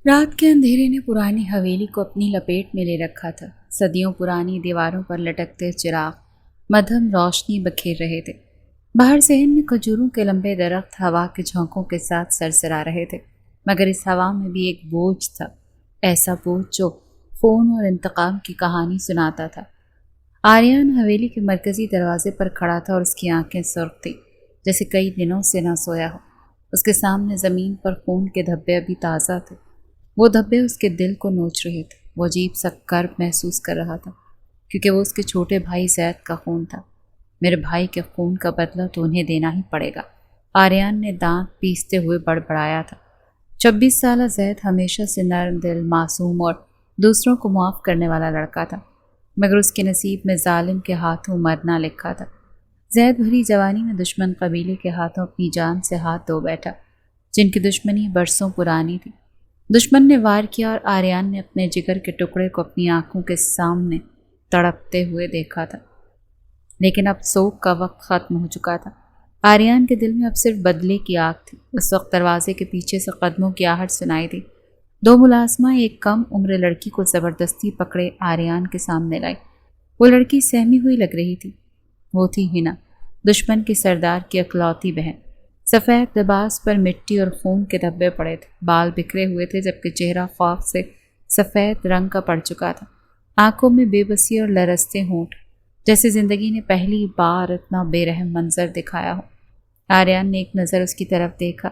رات کے اندھیرے نے پرانی حویلی کو اپنی لپیٹ میں لے رکھا تھا۔ صدیوں پرانی دیواروں پر لٹکتے چراغ مدھم روشنی بکھیر رہے تھے۔ باہر صحن میں کھجوروں کے لمبے درخت ہوا کے جھونکوں کے ساتھ سرسرا رہے تھے، مگر اس ہوا میں بھی ایک بوجھ تھا، ایسا بوجھ جو خون اور انتقام کی کہانی سناتا تھا۔ آریان حویلی کے مرکزی دروازے پر کھڑا تھا اور اس کی آنکھیں سرخ تھیں، جیسے کئی دنوں سے نہ سویا ہو۔ اس کے سامنے زمین پر خون کے دھبے ابھی تازہ تھے، وہ دھبے اس کے دل کو نوچ رہے تھے۔ وہ عجیب سا کرب محسوس کر رہا تھا، کیونکہ وہ اس کے چھوٹے بھائی زید کا خون تھا۔ میرے بھائی کے خون کا بدلہ تو انہیں دینا ہی پڑے گا، آریان نے دانت پیستے ہوئے بڑبڑایا تھا۔ 26 سالہ زید ہمیشہ سے نرم دل، معصوم اور دوسروں کو معاف کرنے والا لڑکا تھا، مگر اس کے نصیب میں ظالم کے ہاتھوں مرنا لکھا تھا۔ زید بھری جوانی میں دشمن قبیلے کے ہاتھوں اپنی جان سے ہاتھ دھو بیٹھا، جن کی دشمنی برسوں پرانی تھی۔ دشمن نے وار کیا اور آریان نے اپنے جگر کے ٹکڑے کو اپنی آنکھوں کے سامنے تڑپتے ہوئے دیکھا تھا، لیکن اب سوگ کا وقت ختم ہو چکا تھا۔ آریان کے دل میں اب صرف بدلے کی آگ تھی۔ اس وقت دروازے کے پیچھے سے قدموں کی آہٹ سنائی دی۔ دو ملازمہ ایک کم عمر لڑکی کو زبردستی پکڑے آریان کے سامنے لائی۔ وہ لڑکی سہمی ہوئی لگ رہی تھی۔ وہ تھی ہنا، دشمن کے سردار کی اکلوتی بہن۔ سفید لباس پر مٹی اور خون کے دھبے پڑے تھے، بال بکھرے ہوئے تھے، جبکہ چہرہ خوف سے سفید رنگ کا پڑ چکا تھا۔ آنکھوں میں بے بسی اور لرزتے ہونٹ، جیسے زندگی نے پہلی بار اتنا بے رحم منظر دکھایا ہو۔ آریان نے ایک نظر اس کی طرف دیکھا۔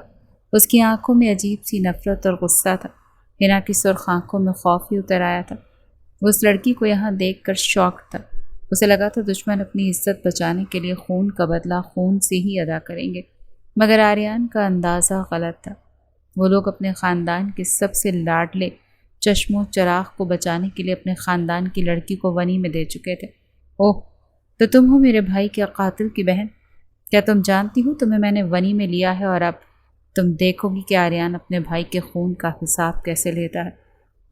اس کی آنکھوں میں عجیب سی نفرت اور غصہ تھا۔ ہنا کی سرخ آنکھوں میں خوف ہی اتر آیا تھا۔ وہ اس لڑکی کو یہاں دیکھ کر شاکڈ تھا۔ اسے لگا تھا دشمن اپنی عزت بچانے کے لیے خون کا بدلہ خون سے ہی ادا کریں گے، مگر آریان کا اندازہ غلط تھا۔ وہ لوگ اپنے خاندان کے سب سے لاڈلے چشم و چراغ کو بچانے کے لیے اپنے خاندان کی لڑکی کو ونی میں دے چکے تھے۔ اوہ، تو تم ہو میرے بھائی کے قاتل کی بہن؟ کیا تم جانتی ہو تمہیں میں نے ونی میں لیا ہے، اور اب تم دیکھو گی کہ آریان اپنے بھائی کے خون کا حساب کیسے لیتا ہے؟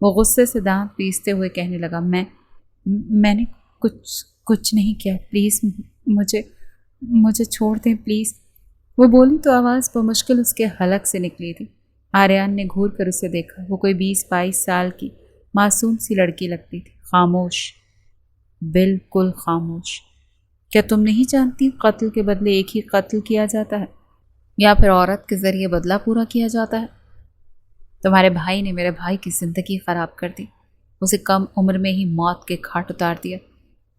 وہ غصے سے دانت پیستے ہوئے کہنے لگا، میں نے کچھ نہیں کیا، پلیز مجھے چھوڑ دیں پلیز۔ وہ بولی تو آواز بمشکل اس کے حلق سے نکلی تھی۔ آریان نے گھور کر اسے دیکھا۔ وہ کوئی 20-22 سال کی معصوم سی لڑکی لگتی تھی، خاموش، بالکل خاموش۔ کیا تم نہیں جانتی قتل کے بدلے ایک ہی قتل کیا جاتا ہے، یا پھر عورت کے ذریعے بدلہ پورا کیا جاتا ہے؟ تمہارے بھائی نے میرے بھائی کی زندگی خراب کر دی، اسے کم عمر میں ہی موت کے گھاٹ اتار دیا۔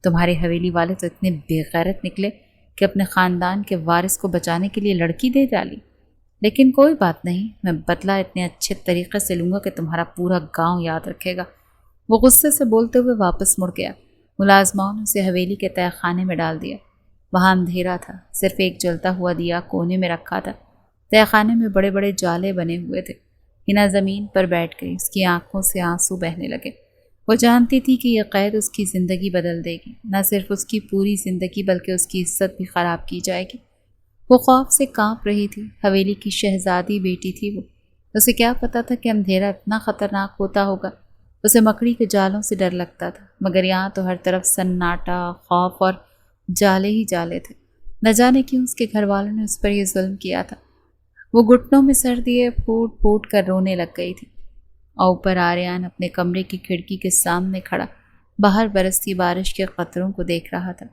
تمہارے حویلی والے تو اتنے بے غیرت نکلے کہ اپنے خاندان کے وارث کو بچانے کے لیے لڑکی دے ڈالی۔ لیکن کوئی بات نہیں، میں بدلہ اتنے اچھے طریقے سے لوں گا کہ تمہارا پورا گاؤں یاد رکھے گا۔ وہ غصے سے بولتے ہوئے واپس مڑ گیا۔ ملازموں نے اسے حویلی کے تہہ خانے میں ڈال دیا۔ وہاں اندھیرا تھا، صرف ایک جلتا ہوا دیا کونے میں رکھا تھا۔ تہہ خانے میں بڑے بڑے جالے بنے ہوئے تھے۔ ہنا زمین پر بیٹھ گئی، اس کی آنکھوں سے آنسو بہنے لگے۔ وہ جانتی تھی کہ یہ قید اس کی زندگی بدل دے گی، نہ صرف اس کی پوری زندگی بلکہ اس کی عزت بھی خراب کی جائے گی۔ وہ خوف سے کانپ رہی تھی، حویلی کی شہزادی بیٹی تھی وہ۔ اسے کیا پتا تھا کہ اندھیرا اتنا خطرناک ہوتا ہوگا۔ اسے مکڑی کے جالوں سے ڈر لگتا تھا، مگر یہاں تو ہر طرف سناٹا، خوف اور جالے ہی جالے تھے۔ نہ جانے کیوں اس کے گھر والوں نے اس پر یہ ظلم کیا تھا۔ وہ گھٹنوں میں سر دیے پھوٹ پھوٹ کر رونے لگ گئی تھی۔ اور اوپر آریان اپنے کمرے کی کھڑکی کے سامنے کھڑا باہر برستی بارش کے قطروں کو دیکھ رہا تھا۔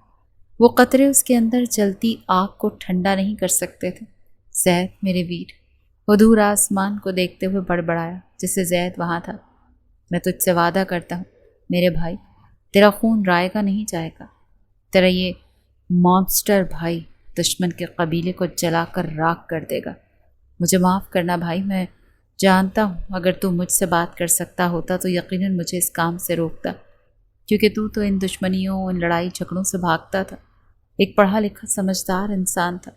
وہ قطرے اس کے اندر جلتی آگ کو ٹھنڈا نہیں کر سکتے تھے۔ زید میرے ویر، وہ دور آسمان کو دیکھتے ہوئے بڑبڑایا جسے زید وہاں تھا۔ میں تجھ سے وعدہ کرتا ہوں میرے بھائی، تیرا خون رائے گا نہیں جائے گا۔ تیرا یہ مانسٹر بھائی دشمن کے قبیلے کو جلا کر راکھ کر دے گا۔ مجھے معاف کرنا بھائی، میں جانتا ہوں اگر تو مجھ سے بات کر سکتا ہوتا تو یقیناً مجھے اس کام سے روکتا، کیونکہ تو ان دشمنیوں، ان لڑائی جھگڑوں سے بھاگتا تھا، ایک پڑھا لکھا سمجھدار انسان تھا۔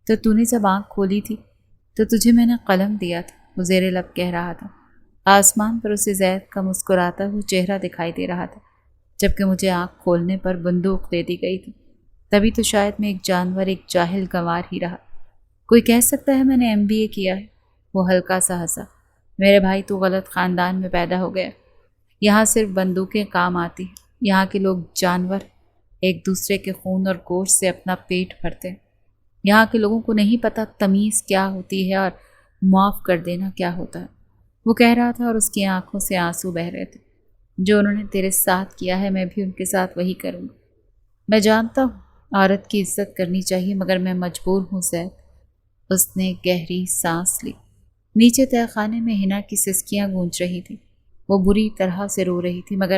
تو نے جب آنکھ کھولی تھی تو تجھے میں نے قلم دیا تھا، وہ زیر لب کہہ رہا تھا۔ آسمان پر اسے زید کا مسکراتا ہوا چہرہ دکھائی دے رہا تھا، جبکہ مجھے آنکھ کھولنے پر بندوق دے دی گئی تھی۔ تبھی تو شاید میں ایک جانور، ایک جاہل گنوار ہی رہا۔ کوئی کہہ سکتا ہے میں نے MBA کیا ہے؟ وہ ہلکا سا ہنسا۔ میرے بھائی تو غلط خاندان میں پیدا ہو گیا، یہاں صرف بندوقیں کام آتی ہیں، یہاں کے لوگ جانور، ایک دوسرے کے خون اور گوشت سے اپنا پیٹ بھرتے ہیں۔ یہاں کے لوگوں کو نہیں پتہ تمیز کیا ہوتی ہے اور معاف کر دینا کیا ہوتا ہے۔ وہ کہہ رہا تھا اور اس کی آنکھوں سے آنسو بہہ رہے تھے۔ جو انہوں نے تیرے ساتھ کیا ہے میں بھی ان کے ساتھ وہی کروں گا۔ میں جانتا ہوں عورت کی عزت کرنی چاہیے مگر میں مجبور ہوں زید۔ اس نے گہری سانس لی۔ نیچے تہہ خانے میں حنا کی سسکیاں گونج رہی تھیں۔ وہ بری طرح سے رو رہی تھی مگر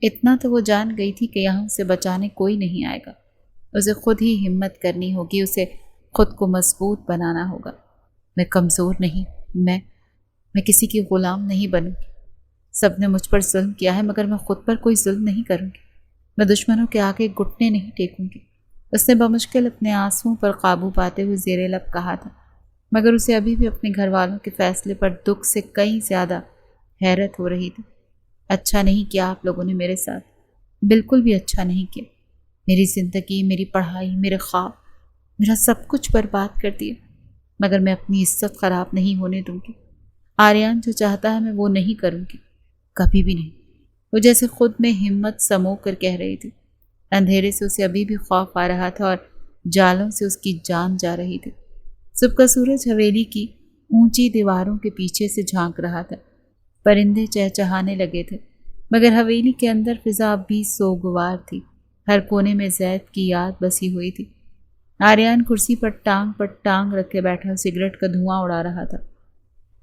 اتنا تو وہ جان گئی تھی کہ یہاں اسے بچانے کوئی نہیں آئے گا۔ اسے خود ہی ہمت کرنی ہوگی، اسے خود کو مضبوط بنانا ہوگا۔ میں کمزور نہیں، میں کسی کی غلام نہیں بنوں گی۔ سب نے مجھ پر ظلم کیا ہے مگر میں خود پر کوئی ظلم نہیں کروں گی۔ میں دشمنوں کے آگے گھٹنے نہیں ٹیکوں گی۔ اس نے بمشکل اپنے آنسوؤں پر قابو پاتے ہوئے زیر لب کہا تھا، مگر اسے ابھی بھی اپنے گھر والوں کے فیصلے پر دکھ سے کہیں زیادہ حیرت ہو رہی تھی۔ اچھا نہیں کیا آپ لوگوں نے میرے ساتھ، بالکل بھی اچھا نہیں کیا۔ میری زندگی، میری پڑھائی، میرے خواب، میرا سب کچھ برباد کر دیا، مگر میں اپنی عزت خراب نہیں ہونے دوں گی۔ آریان جو چاہتا ہے میں وہ نہیں کروں گی، کبھی بھی نہیں۔ وہ جیسے خود میں ہمت سمو کر کہہ رہی تھی۔ اندھیرے سے اسے ابھی بھی خوف آ رہا تھا اور جالوں سے اس کی جان جا رہی تھی۔ صبح کا سورج حویلی کی اونچی دیواروں کے پیچھے سے جھانک رہا تھا۔ پرندے چہچہانے لگے تھے مگر حویلی کے اندر فضا اب بھی سوگوار تھی۔ ہر کونے میں زید کی یاد بسی ہوئی تھی۔ آریان کرسی پر ٹانگ رکھے بیٹھا سگریٹ کا دھواں اڑا رہا تھا۔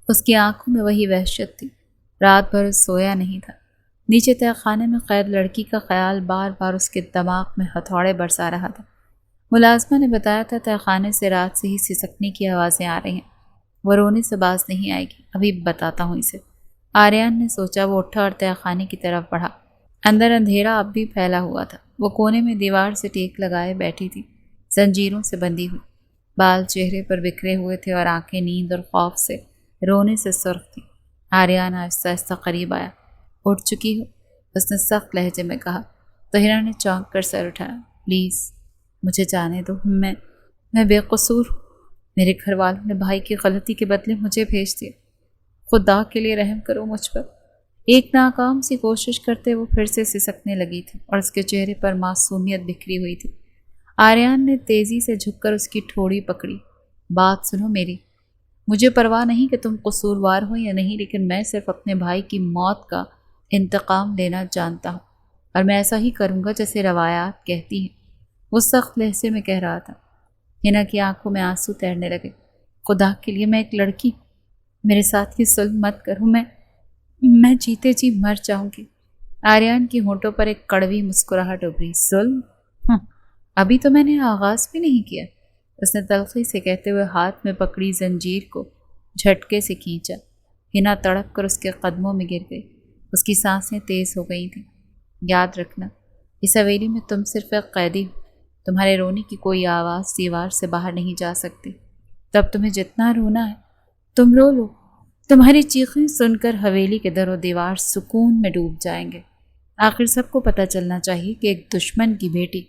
اس کی آنکھوں میں وہی وحشت تھی۔ رات بھر سویا نہیں تھا۔ نیچے تہہ خانے میں قید لڑکی کا خیال بار بار اس کے دماغ میں ہتھوڑے برسا رہا تھا۔ ملازمہ نے بتایا تھا تہہ خانے سے رات سے ہی سسکنے کی آوازیں آ رہی ہیں۔ وہ رونے سے باز نہیں آئے گی، ابھی بتاتا ہوں اسے۔ آریان نے سوچا۔ وہ اٹھا اور تہہ خانے کی طرف بڑھا۔ اندر اندھیرا اب بھی پھیلا ہوا تھا۔ وہ کونے میں دیوار سے ٹیک لگائے بیٹھی تھی، زنجیروں سے بندھی ہوئی۔ بال چہرے پر بکھرے ہوئے تھے اور آنکھیں نیند اور خوف سے، رونے سے سرخ تھی۔ آریان آہستہ آہستہ قریب آیا۔ اٹھ چکی ہو؟ اس نے سخت لہجے میں کہا تو حنا نے چونک کر سر اٹھایا۔ پلیز مجھے جانے دو، میں بے قصور ہوں۔ میرے گھر والوں نے بھائی کی غلطی کے بدلے مجھے بھیج دیا۔ خدا کے لیے رحم کرو مجھ پر۔ ایک ناکام سی کوشش کرتے وہ پھر سے سسکنے لگی تھی اور اس کے چہرے پر معصومیت بکھری ہوئی تھی۔ آریان نے تیزی سے جھک کر اس کی ٹھوڑی پکڑی۔ بات سنو میری، مجھے پرواہ نہیں کہ تم قصوروار ہو یا نہیں، لیکن میں صرف اپنے بھائی کی موت کا انتقام لینا جانتا ہوں اور میں ایسا ہی کروں گا جیسے روایات کہتی ہیں۔ وہ سخت لہجے میں کہہ رہا تھا۔ حنا کی آنکھوں میں آنسو تیرنے لگے۔ خدا کے لیے میں ایک لڑکی ہوں، میرے ساتھ یہ ظلم مت کرو، میں جیتے جی مر جاؤں گی۔ آریان کی ہونٹوں پر ایک کڑوی مسکراہٹ ابھری۔ ظلم؟ ابھی تو میں نے آغاز بھی نہیں کیا۔ اس نے تلخی سے کہتے ہوئے ہاتھ میں پکڑی زنجیر کو جھٹکے سے کھینچا۔ حنا تڑپ کر اس کے قدموں میں گر گئی۔ اس کی سانسیں تیز ہو گئی تھیں۔ یاد رکھنا، اس حویلی میں تم صرف ایک قیدی ہو۔ تمہارے رونے کی کوئی آواز دیوار سے باہر نہیں جا سکتی۔ تب تمہیں جتنا رونا ہے تم رو لو۔ تمہاری چیخیں سن کر حویلی کے در و دیوار سکون میں ڈوب جائیں گے۔ آخر سب کو پتہ چلنا چاہیے کہ ایک دشمن کی بیٹی،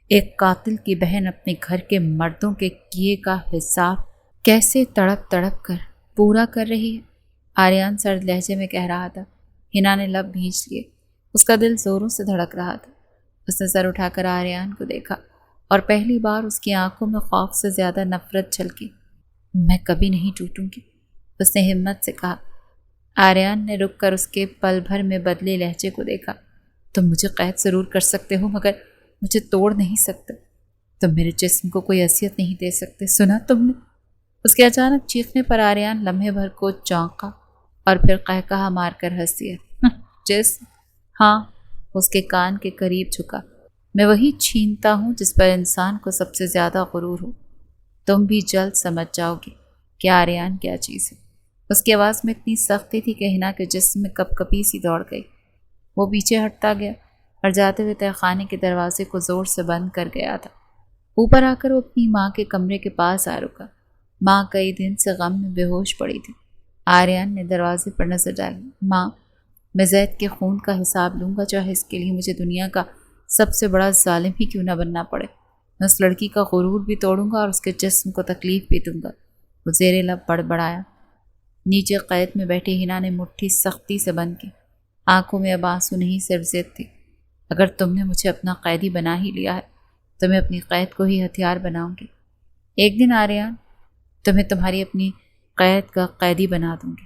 ایک قاتل کی بہن اپنے گھر کے مردوں کے کیے کا حساب کیسے تڑپ تڑپ کر پورا کر رہی ہے۔ آریان سرد لہجے میں کہہ رہا تھا۔ حنا نے لب بھینچ لیے۔ اس کا دل زوروں سے دھڑک رہا تھا۔ اس نے سر اٹھا کر آریان کو دیکھا اور پہلی بار اس کی آنکھوں میں خوف سے زیادہ نفرت جھلکی۔ میں کبھی نہیں ٹوٹوں گی، اس نے ہمت سے کہا۔ آریان نے رک کر اس کے پل بھر میں بدلے لہجے کو دیکھا۔ تم مجھے قید ضرور کر سکتے ہو مگر مجھے توڑ نہیں سکتے۔ تم میرے جسم کو کوئی اذیت نہیں دے سکتے، سنا تم نے؟ اس کے اچانک چیخنے پر آریان لمحے بھر کو چونکا اور پھر قہقہا مار کر ہنس دیا۔ جسم؟ ہاں، اس کے کان کے قریب جھکا۔ میں وہی چھینتا ہوں جس پر انسان کو سب سے زیادہ غرور ہو۔ تم بھی جلد سمجھ جاؤ گے کہ آریان کیا چیز ہے۔ اس کی آواز میں اتنی سختی تھی کہ حنا کے جسم میں کپ کپی سی دوڑ گئی۔ وہ پیچھے ہٹتا گیا اور جاتے ہوئے تہہ خانے کے دروازے کو زور سے بند کر گیا تھا۔ اوپر آ کر وہ اپنی ماں کے کمرے کے پاس آ رکا۔ ماں کئی دن سے غم میں بے ہوش پڑی تھی۔ آریان نے دروازے پر نظر ڈالی۔ ماں، میں زید کے خون کا حساب لوں گا، چاہے اس کے لیے مجھے دنیا کا سب سے بڑا ظالم ہی کیوں نہ بننا پڑے۔ میں اس لڑکی کا غرور بھی توڑوں گا اور اس کے جسم کو تکلیف بھی دوں گا۔ وہ زیر لب بڑبڑایا۔ نیچے قید میں بیٹھی حنا نے مٹھی سختی سے بند کی۔ آنکھوں میں اب آنسو نہیں صرف ضد تھی۔ اگر تم نے مجھے اپنا قیدی بنا ہی لیا ہے تو میں اپنی قید کو ہی ہتھیار بناؤں گی۔ ایک دن آریان، تمہیں تمہاری اپنی قید کا قیدی بنا دوں گی۔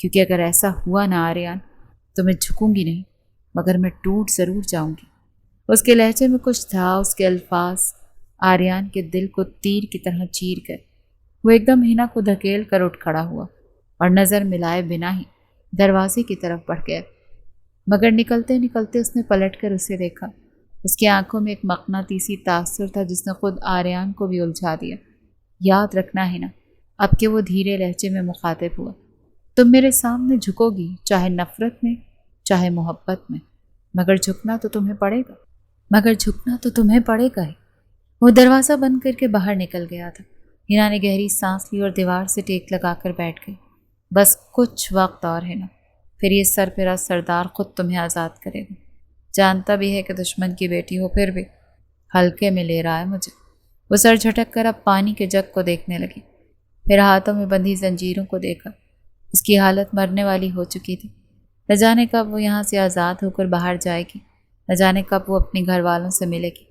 کیونکہ اگر ایسا ہوا نہ آریان تو میں جھکوں گی نہیں، مگر میں ٹوٹ ضرور جاؤں گی۔ اس کے لہجے میں کچھ تھا، اس کے الفاظ آریان کے دل کو تیر کی طرح چیر گئے۔ وہ ایک دم ہینا کو دھکیل کر اٹھ کھڑا ہوا اور نظر ملائے بنا ہی دروازے کی طرف بڑھ گیا، مگر نکلتے نکلتے اس نے پلٹ کر اسے دیکھا۔ اس کی آنکھوں میں ایک مقناطیسی تاثر تھا جس نے خود آریان کو بھی الجھا دیا۔ یاد رکھنا ہینا، اب کہ وہ دھیرے لہجے میں مخاطب ہوا، تم میرے سامنے جھکو گی، چاہے نفرت میں چاہے محبت میں، مگر جھکنا تو تمہیں پڑے گا ہی۔ وہ دروازہ بند کر کے باہر نکل گیا تھا۔ ہینا نے گہری سانس لی اور دیوار سے ٹیک لگا کر بیٹھ گئی۔ بس کچھ وقت اور ہے نا، پھر یہ سرپرا سردار خود تمہیں آزاد کرے گا۔ جانتا بھی ہے کہ دشمن کی بیٹی ہو، پھر بھی ہلکے میں لے رہا ہے مجھے۔ وہ سر جھٹک کر اب پانی کے جگ کو دیکھنے لگی، پھر ہاتھوں میں بندھی زنجیروں کو دیکھا۔ اس کی حالت مرنے والی ہو چکی تھی۔ نہ جانے کب وہ یہاں سے آزاد ہو کر باہر جائے گی، نہ جانے کب وہ اپنے گھر والوں سے ملے گی،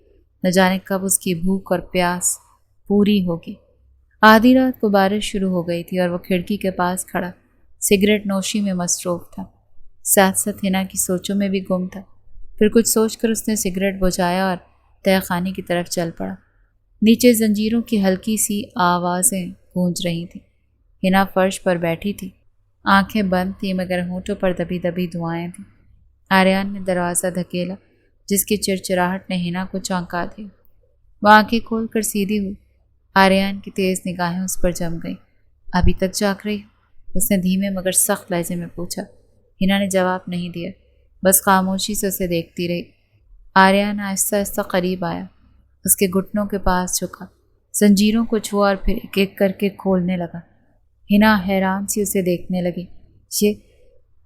نہ جانے کب اس کی بھوک اور پیاس پوری ہوگی۔ آدھی رات کو بارش شروع ہو گئی تھی اور وہ کھڑکی کے پاس کھڑا سگریٹ نوشی میں مصروف تھا، ساتھ ساتھ ہینا کی سوچوں میں بھی گم تھا۔ پھر کچھ سوچ کر اس نے سگریٹ بجھایا اور تہہ خانے کی طرف چل پڑا۔ نیچے زنجیروں کی ہلکی سی آوازیں گونج رہی تھیں۔ ہینا فرش پر بیٹھی تھی، آنکھیں بند تھیں مگر ہونٹوں پر دبی دبی دعائیں تھیں۔ آریان نے دروازہ دھکیلا جس کی چرچراہٹ نے ہینا کو چونکا دیا۔ وہ آنکھیں کھول کر سیدھی ہوئی۔ آریان کی تیز نگاہیں اس پر جم گئیں۔ ابھی تک جاگ رہی ہو؟ اس نے دھیمے مگر سخت لہجے میں پوچھا۔ ہینا نے جواب نہیں دیا، بس خاموشی سے اسے دیکھتی رہی۔ آریان آہستہ آہستہ قریب آیا، اس کے گھٹنوں کے پاس جھکا، زنجیروں کو چھوا اور پھر ایک ایک کر کے کھولنے لگا۔ ہینا حیران سی اسے دیکھنے لگی۔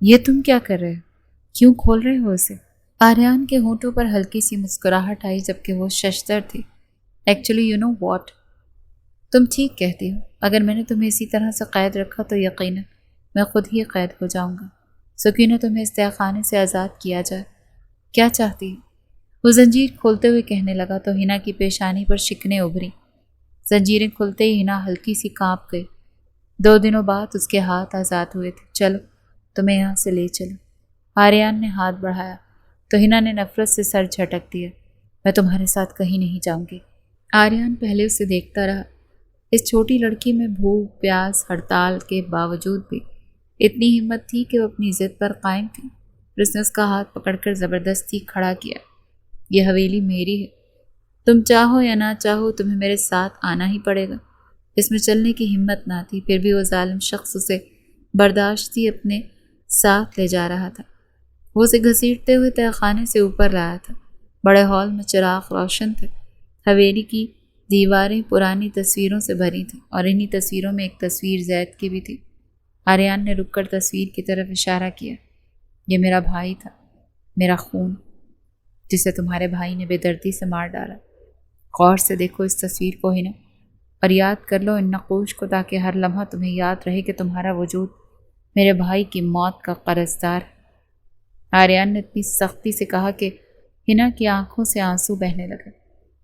یہ تم کیا کر رہے ہو؟ کیوں کھول رہے ہو اسے؟ آریان کے ہونٹوں پر ہلکی سی مسکراہٹ آئی جبکہ وہ ششدر تھی۔ ایکچولی یو نو واٹ، تم ٹھیک کہتی ہو، اگر میں نے تمہیں اسی طرح سے قید رکھا تو یقیناً میں خود ہی قید ہو جاؤں گا۔ کیوں نہ تمہیں اس تہہ خانے سے آزاد کیا جائے؟ کیا چاہتی ہے؟ وہ زنجیر کھولتے ہوئے کہنے لگا تو ہینا کی پیشانی پر شکنیں ابھری۔ زنجیریں کھلتے ہی ہینا ہلکی سی کانپ گئی۔ 2 دنوں بعد اس کے ہاتھ آزاد ہوئے تھے۔ چلو تمہیں یہاں سے لے چلو۔ آریان نے ہاتھ بڑھایا تو ہینا نے نفرت سے سر جھٹک دیا۔ میں تمہارے ساتھ کہیں نہیں جاؤں گی۔ آریان پہلے اسے دیکھتا رہا۔ اس چھوٹی لڑکی میں بھوک پیاس ہڑتال کے باوجود بھی اتنی ہمت تھی کہ وہ اپنی ضد پر قائم تھی۔ پھر اس نے اس کا ہاتھ پکڑ کر زبردستی کھڑا کیا۔ یہ حویلی میری ہے، تم چاہو یا نہ چاہو تمہیں میرے ساتھ آنا ہی پڑے گا۔ اس میں چلنے کی ہمت نہ تھی، پھر بھی وہ ظالم شخص اسے برداشتی اپنے ساتھ لے جا رہا تھا۔ وہ اسے گھسیٹتے ہوئے تہہ خانے سے اوپر لایا تھا۔ بڑے ہال میں چراغ روشن تھے۔ حویلی کی دیواریں پرانی تصویروں سے بھری تھیں اور انہی تصویروں میں ایک تصویر زید کی بھی تھی۔ آریان نے رک کر تصویر کی طرف اشارہ کیا۔ یہ میرا بھائی تھا، میرا خون، جسے تمہارے بھائی نے بے دردی سے مار ڈالا۔ غور سے دیکھو اس تصویر کو ہینا، اور یاد کر لو ان نقوش کو، تاکہ ہر لمحہ تمہیں یاد رہے کہ تمہارا وجود میرے بھائی کی موت کا قرضدار ہے۔ آریان نے اتنی سختی سے کہا کہ ہینا کی آنکھوں سے آنسو بہنے لگے۔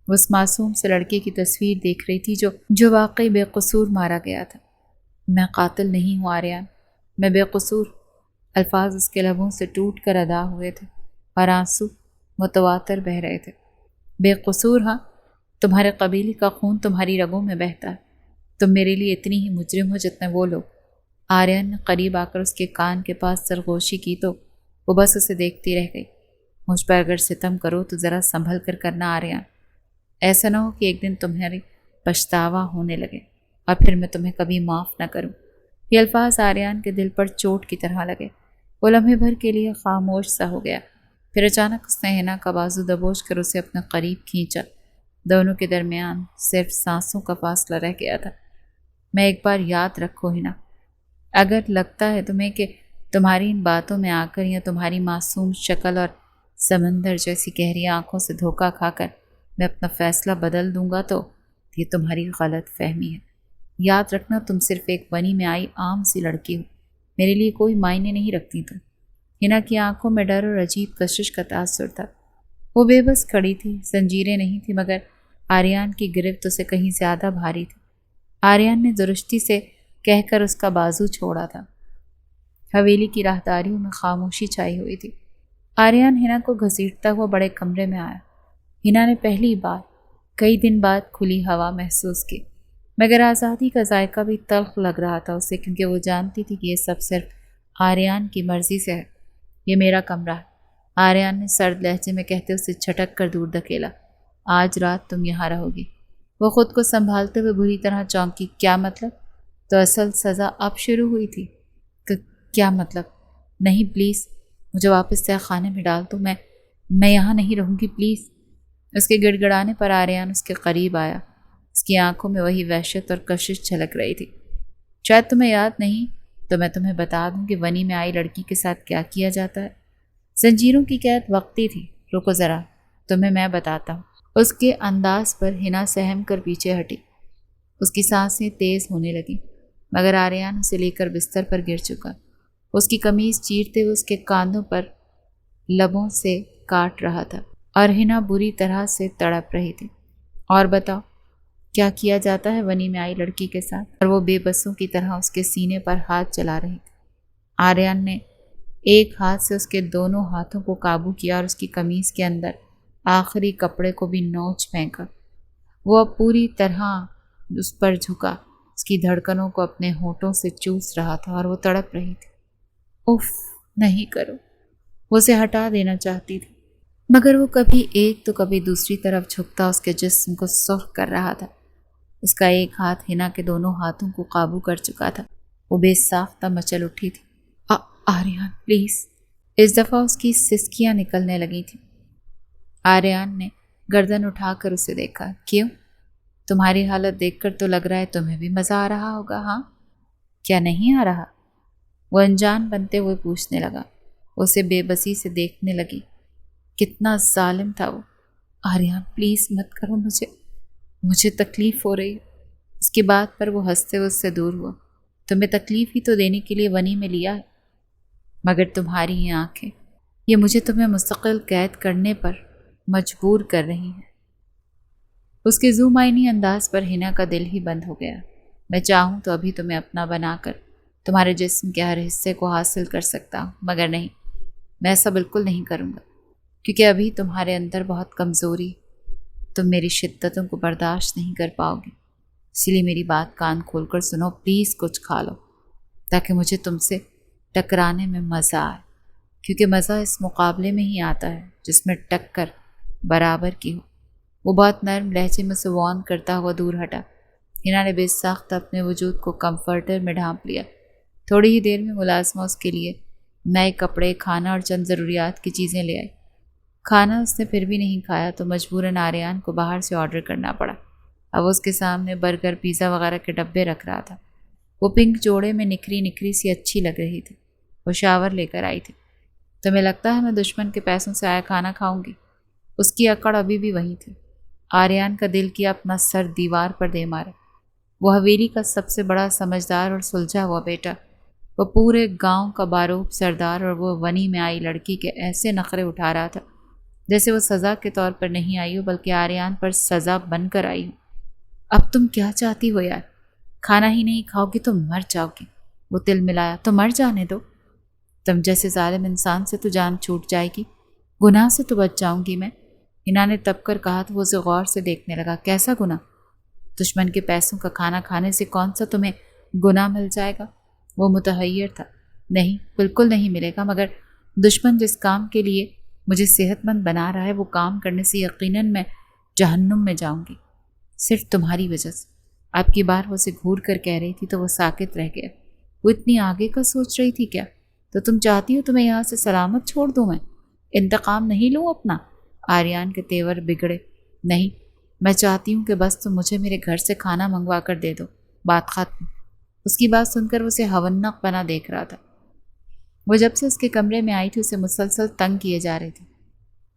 وہ اس معصوم سے لڑکے کی تصویر دیکھ رہی تھی جو واقعی بے قصور مارا گیا تھا۔ میں قاتل نہیں ہوں آریان، میں بے قصور۔ الفاظ اس کے لبوں سے ٹوٹ کر ادا ہوئے تھے اور آنسو متواتر بہہ رہے تھے۔ بے قصور؟ ہاں، تمہارے قبیلے کا خون تمہاری رگوں میں بہتا ہے۔ تم میرے لیے اتنی ہی مجرم ہو جتنے وہ لوگ۔ آریان نے قریب آ کر اس کے کان کے پاس سرگوشی کی تو وہ بس اسے دیکھتی رہ گئی۔ مجھ پر اگر ستم کرو تو ذرا سنبھل کر کرنا آریان، ایسا نہ ہو کہ ایک دن تمہاری پچھتاوا ہونے لگے اور پھر میں تمہیں کبھی معاف نہ کروں۔ یہ الفاظ آریان کے دل پر چوٹ کی طرح لگے۔ وہ لمحے بھر کے لیے خاموش سا ہو گیا، پھر اچانک اس نے ہینا کا بازو دبوچ کر اسے اپنے قریب کھینچا۔ دونوں کے درمیان صرف سانسوں کا فاصلہ رہ گیا تھا۔ میں ایک بار یاد رکھو ہینا، اگر لگتا ہے تمہیں کہ تمہاری ان باتوں میں آ کر یا تمہاری معصوم شکل اور سمندر جیسی گہری آنکھوں سے دھوکہ کھا کر میں اپنا فیصلہ بدل دوں گا تو یہ تمہاری غلط فہمی ہے۔ یاد رکھنا تم صرف ایک بنی میں آئی عام سی لڑکی ہو، میرے لیے کوئی معنی نہیں رکھتی تم۔ ہینا کی آنکھوں میں ڈر اور عجیب کشش کا تاثر تھا۔ وہ بے بس کھڑی تھی، زنجیریں نہیں تھی مگر آریان کی گرفت اسے کہیں زیادہ بھاری تھی۔ آریان نے درستی سے کہہ کر اس کا بازو چھوڑا تھا۔ حویلی کی راہداریوں میں خاموشی چھائی ہوئی تھی۔ آریان ہنا کو گھسیٹتا ہوا بڑے کمرے میں آیا۔ ہنا نے پہلی بار کئی دن بعد کھلی ہوا محسوس کی، مگر آزادی کا ذائقہ بھی تلخ لگ رہا تھا اسے، کیونکہ وہ جانتی تھی کہ یہ سب صرف آریان کی مرضی سے ہے۔ یہ میرا کمرہ ہے، آریان نے سرد لہجے میں کہتے اسے جھٹک کر دور دھکیلا۔ آج رات تم یہاں رہو گی۔ وہ خود کو سنبھالتے ہوئے بری طرح چونکی۔ کیا مطلب؟ تو اصل سزا اب شروع ہوئی تھی۔ کیا مطلب؟ نہیں پلیز مجھے واپس تہہ خانے میں ڈال دو، میں یہاں نہیں رہوں گی پلیز۔ اس کے گڑ گڑانے پر آریان اس کے قریب آیا۔ اس کی آنکھوں میں وہی وحشت اور کشش جھلک رہی تھی۔ شاید تمہیں یاد نہیں تو میں تمہیں بتا دوں کہ ونی میں آئی لڑکی کے ساتھ کیا کیا جاتا ہے۔ زنجیروں کی قید وقتی تھی، رکو ذرا تمہیں میں بتاتا ہوں۔ اس کے انداز پر ہنا سہم کر پیچھے ہٹی۔ اس کی سانسیں تیز ہونے لگیں، مگر آریان اسے لے کر بستر پر گر چکا۔ اس کی قمیض چیرتے ہوئے اس کے کاندھوں پر لبوں سے کاٹ رہا تھا اور ہنا بری طرح سے تڑپ رہی تھی۔ اور بتاؤ کیا کیا جاتا ہے ونی میں آئی لڑکی کے ساتھ؟ اور وہ بے بسوں کی طرح اس کے سینے پر ہاتھ چلا رہی تھی۔ آریان نے ایک ہاتھ سے اس کے دونوں ہاتھوں کو قابو کیا اور اس کی قمیض کے اندر آخری کپڑے کو بھی نوچ پھینکا۔ وہ اب پوری طرح اس پر جھکا، اس کی دھڑکنوں کو اپنے ہونٹوں سے چوس رہا تھا اور وہ تڑپ رہی تھی۔ اف نہیں کرو، وہ اسے ہٹا دینا چاہتی تھی، مگر وہ کبھی ایک تو کبھی دوسری طرف جھکتا اس کے جسم کو سرخ کر رہا تھا۔ اس کا ایک ہاتھ ہنا کے دونوں ہاتھوں کو قابو کر چکا تھا۔ وہ بے ساختہ مچل اٹھی تھی۔ آریان پلیز۔ اس دفعہ اس کی سسکیاں نکلنے لگی تھیں۔ آریان نے گردن اٹھا کر اسے دیکھا۔ کیوں؟ تمہاری حالت دیکھ کر تو لگ رہا ہے تمہیں بھی مزہ آ رہا ہوگا، ہاں؟ کیا نہیں آ رہا؟ وہ انجان بنتے ہوئے پوچھنے لگا۔ اسے بے بسی سے دیکھنے لگی۔ کتنا ظالم تھا وہ۔ آریان پلیز مت کرو، مجھے تکلیف ہو رہی ہے۔ اس کی بات پر وہ ہنستے ہوئے اس سے دور ہوا۔ تمہیں تکلیف ہی تو دینے کے لیے ونی میں لیا ہے، مگر تمہاری یہ آنکھیں، یہ مجھے تمہیں مستقل قید کرنے پر مجبور کر رہی ہیں۔ اس کے ذو معنی انداز پر ہنا کا دل ہی بند ہو گیا۔ میں چاہوں تو ابھی تمہیں اپنا بنا کر تمہارے جسم کے ہر حصے کو حاصل کر سکتا ہوں، مگر نہیں، میں ایسا بالکل نہیں کروں گا، کیونکہ ابھی تمہارے اندر بہت کمزوری، تم میری شدتوں کو برداشت نہیں کر پاؤ گے۔ اسی لیے میری بات کان کھول کر سنو، پلیز کچھ کھا لو تاکہ مجھے تم سے ٹکرانے میں مزہ آئے، کیونکہ مزہ اس مقابلے میں ہی آتا ہے جس میں ٹکر برابر کی ہو۔ وہ بہت نرم لہجے میں سے وارن کرتا ہوا دور ہٹا۔ ہنا نے بے ساختہ اپنے وجود کو کمفرٹر میں ڈھانپ لیا۔ تھوڑی ہی دیر میں ملازمہ اس کے لیے نئے کپڑے، کھانا اور چند ضروریات کی چیزیں لے آئی۔ کھانا اس نے پھر بھی نہیں کھایا تو مجبوراً آریان کو باہر سے آرڈر کرنا پڑا۔ اب اس کے سامنے برگر، پیزا وغیرہ کے ڈبے رکھ رہا تھا۔ وہ پنک جوڑے میں نکھری سی اچھی لگ رہی تھی۔ وہ شاور لے کر آئی تھی۔ تمہیں لگتا ہے میں دشمن کے پیسوں سے آیا کھانا کھاؤں گی؟ اس کی اکڑ ابھی بھی وہیں تھی۔ آریان کا دل کیا اپنا سر دیوار پر دے مارے۔ وہ حویلی کا سب سے بڑا سمجھدار اور سلجھا ہوا بیٹا، وہ پورے گاؤں کا باروب سردار، اور وہ ونی میں آئی لڑکی کے ایسے نخرے اٹھا رہا تھا جیسے وہ سزا کے طور پر نہیں آئی ہو بلکہ آریان پر سزا بن کر آئی ہو۔ اب تم کیا چاہتی ہو یار؟ کھانا ہی نہیں کھاؤ گی تو مر جاؤ گی۔ وہ تل ملایا۔ تو مر جانے دو، تم جیسے ظالم انسان سے تو جان چھوٹ جائے گی، گناہ سے تو بچ جاؤں گی میں۔ ہنا نے تب کر کہا تو وہ اسے غور سے دیکھنے لگا۔ کیسا گناہ؟ دشمن کے پیسوں کا کھانا کھانے سے کون سا تمہیں گناہ مل جائے گا؟ وہ متحیر تھا۔ نہیں، بالکل نہیں ملے گا، مگر دشمن جس کام کے لیے مجھے صحت مند بنا رہا ہے وہ کام کرنے سے یقیناً میں جہنم میں جاؤں گی، صرف تمہاری وجہ سے۔ آپ کی بار وہ اسے گھور کر کہہ رہی تھی تو وہ ساکت رہ گیا۔ وہ اتنی آگے کا سوچ رہی تھی کیا؟ تو تم چاہتی ہو تمہیں یہاں سے سلامت چھوڑ دوں میں؟ انتقام نہیں لوں اپنا؟ آریان کے تیور بگڑے۔ نہیں، میں چاہتی ہوں کہ بس تم مجھے میرے گھر سے کھانا منگوا کر دے دو، بات ختم۔ اس کی بات سن کر وہ اسے ہونق بنا دیکھ رہا تھا۔ وہ جب سے اس کے کمرے میں آئی تھی اسے مسلسل تنگ کیے جا رہے تھے۔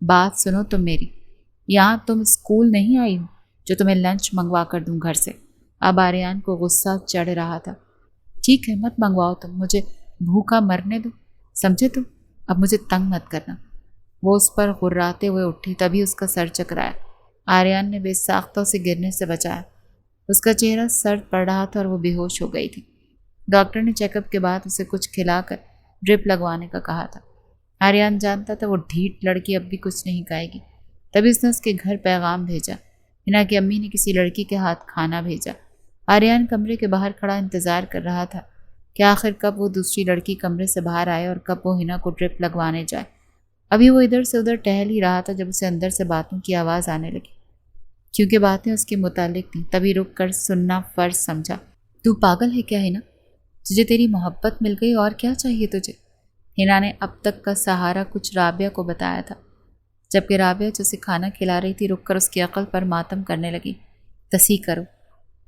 بات سنو تم میری، یہاں تم اسکول نہیں آئی ہو جو تمہیں لنچ منگوا کر دوں گھر سے۔ اب آریان کو غصہ چڑھ رہا تھا۔ ٹھیک ہے، مت منگواؤ، تم مجھے بھوکا مرنے دو، سمجھے تم؟ اب مجھے تنگ مت کرنا۔ وہ اس پر غراتے ہوئے اٹھی، تبھی اس کا سر چکرایا۔ آریان نے بے ساختہ اسے گرنے سے بچایا۔ اس کا چہرہ سرد پڑ رہا تھا اور وہ بے ہوش ہو گئی تھی۔ ڈاکٹر نے چیک اپ کے بعد اسے کچھ کھلا کر ڈرپ لگوانے کا کہا تھا۔ آریان جانتا تھا وہ ڈھیٹ لڑکی اب بھی کچھ نہیں کھائے گی، تبھی اس نے اس کے گھر پیغام بھیجا۔ ہنا کی امی نے کسی لڑکی کے ہاتھ کھانا بھیجا۔ آریان کمرے کے باہر کھڑا انتظار کر رہا تھا کہ آخر کب وہ دوسری لڑکی کمرے سے باہر آئے اور کب وہ ہنا کو ڈرپ لگوانے جائے۔ ابھی وہ ادھر سے ادھر ٹہل ہی رہا تھا جب اسے اندر سے باتوں کی آواز آنے لگی، کیونکہ باتیں اس کے متعلق تھیں۔ تبھی رک کر سننا فرض سمجھا۔ تو پاگل ہے کیا ہنا؟ تجھے تیری محبت مل گئی، اور کیا چاہیے تجھے؟ ہنا نے اب تک کا سہارا کچھ رابعہ کو بتایا تھا، جبکہ رابعہ جو اسے کھانا کھلا رہی تھی رک کر اس کی عقل پر ماتم کرنے لگی۔ تصحیح کرو،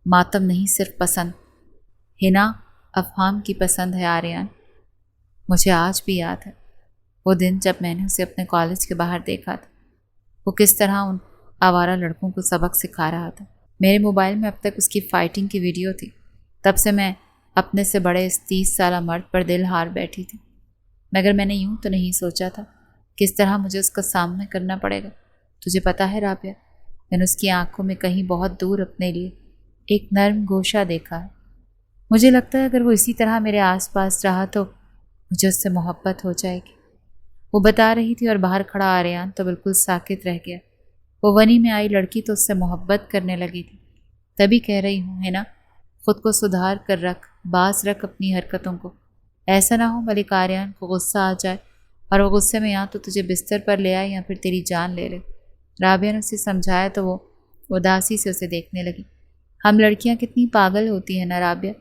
ماتم نہیں صرف پسند۔ ہنا افہام کی پسند ہے آریان۔ مجھے آج بھی یاد ہے وہ دن جب میں نے اسے اپنے کالج کے باہر دیکھا تھا، وہ کس طرح ان آوارہ لڑکوں کو سبق سکھا رہا تھا۔ میرے موبائل میں اب تک اس کی فائٹنگ کی ویڈیو تھی۔ تب سے میں اپنے سے بڑے اس 30 سالہ مرد پر دل ہار بیٹھی تھی، مگر میں نے یوں تو نہیں سوچا تھا کس طرح مجھے اس کا سامنا کرنا پڑے گا۔ تجھے پتا ہے رابعہ، میں نے اس کی آنکھوں میں کہیں بہت دور اپنے لیے ایک نرم گوشہ دیکھا ہے۔ مجھے لگتا ہے اگر وہ اسی طرح میرے آس پاس رہا تو مجھے اس سے محبت ہو جائے گی۔ وہ بتا رہی تھی اور باہر کھڑا آریان تو بالکل ساکت رہ گیا۔ وہ ونی میں آئی لڑکی تو اس سے محبت کرنے لگی تھی۔ تبھی کہہ رہی ہوں ہنا، خود کو سدھار کر رکھ، باز رکھ اپنی حرکتوں کو۔ ایسا نہ ہو ملک آریان کو غصہ آ جائے اور وہ غصے میں یا تو تجھے بستر پر لے آئے یا پھر تیری جان لے لے۔ رابعہ نے اسے سمجھایا تو وہ اداسی سے اسے دیکھنے لگی۔ ہم لڑکیاں کتنی پاگل ہوتی ہیں نا رابعہ،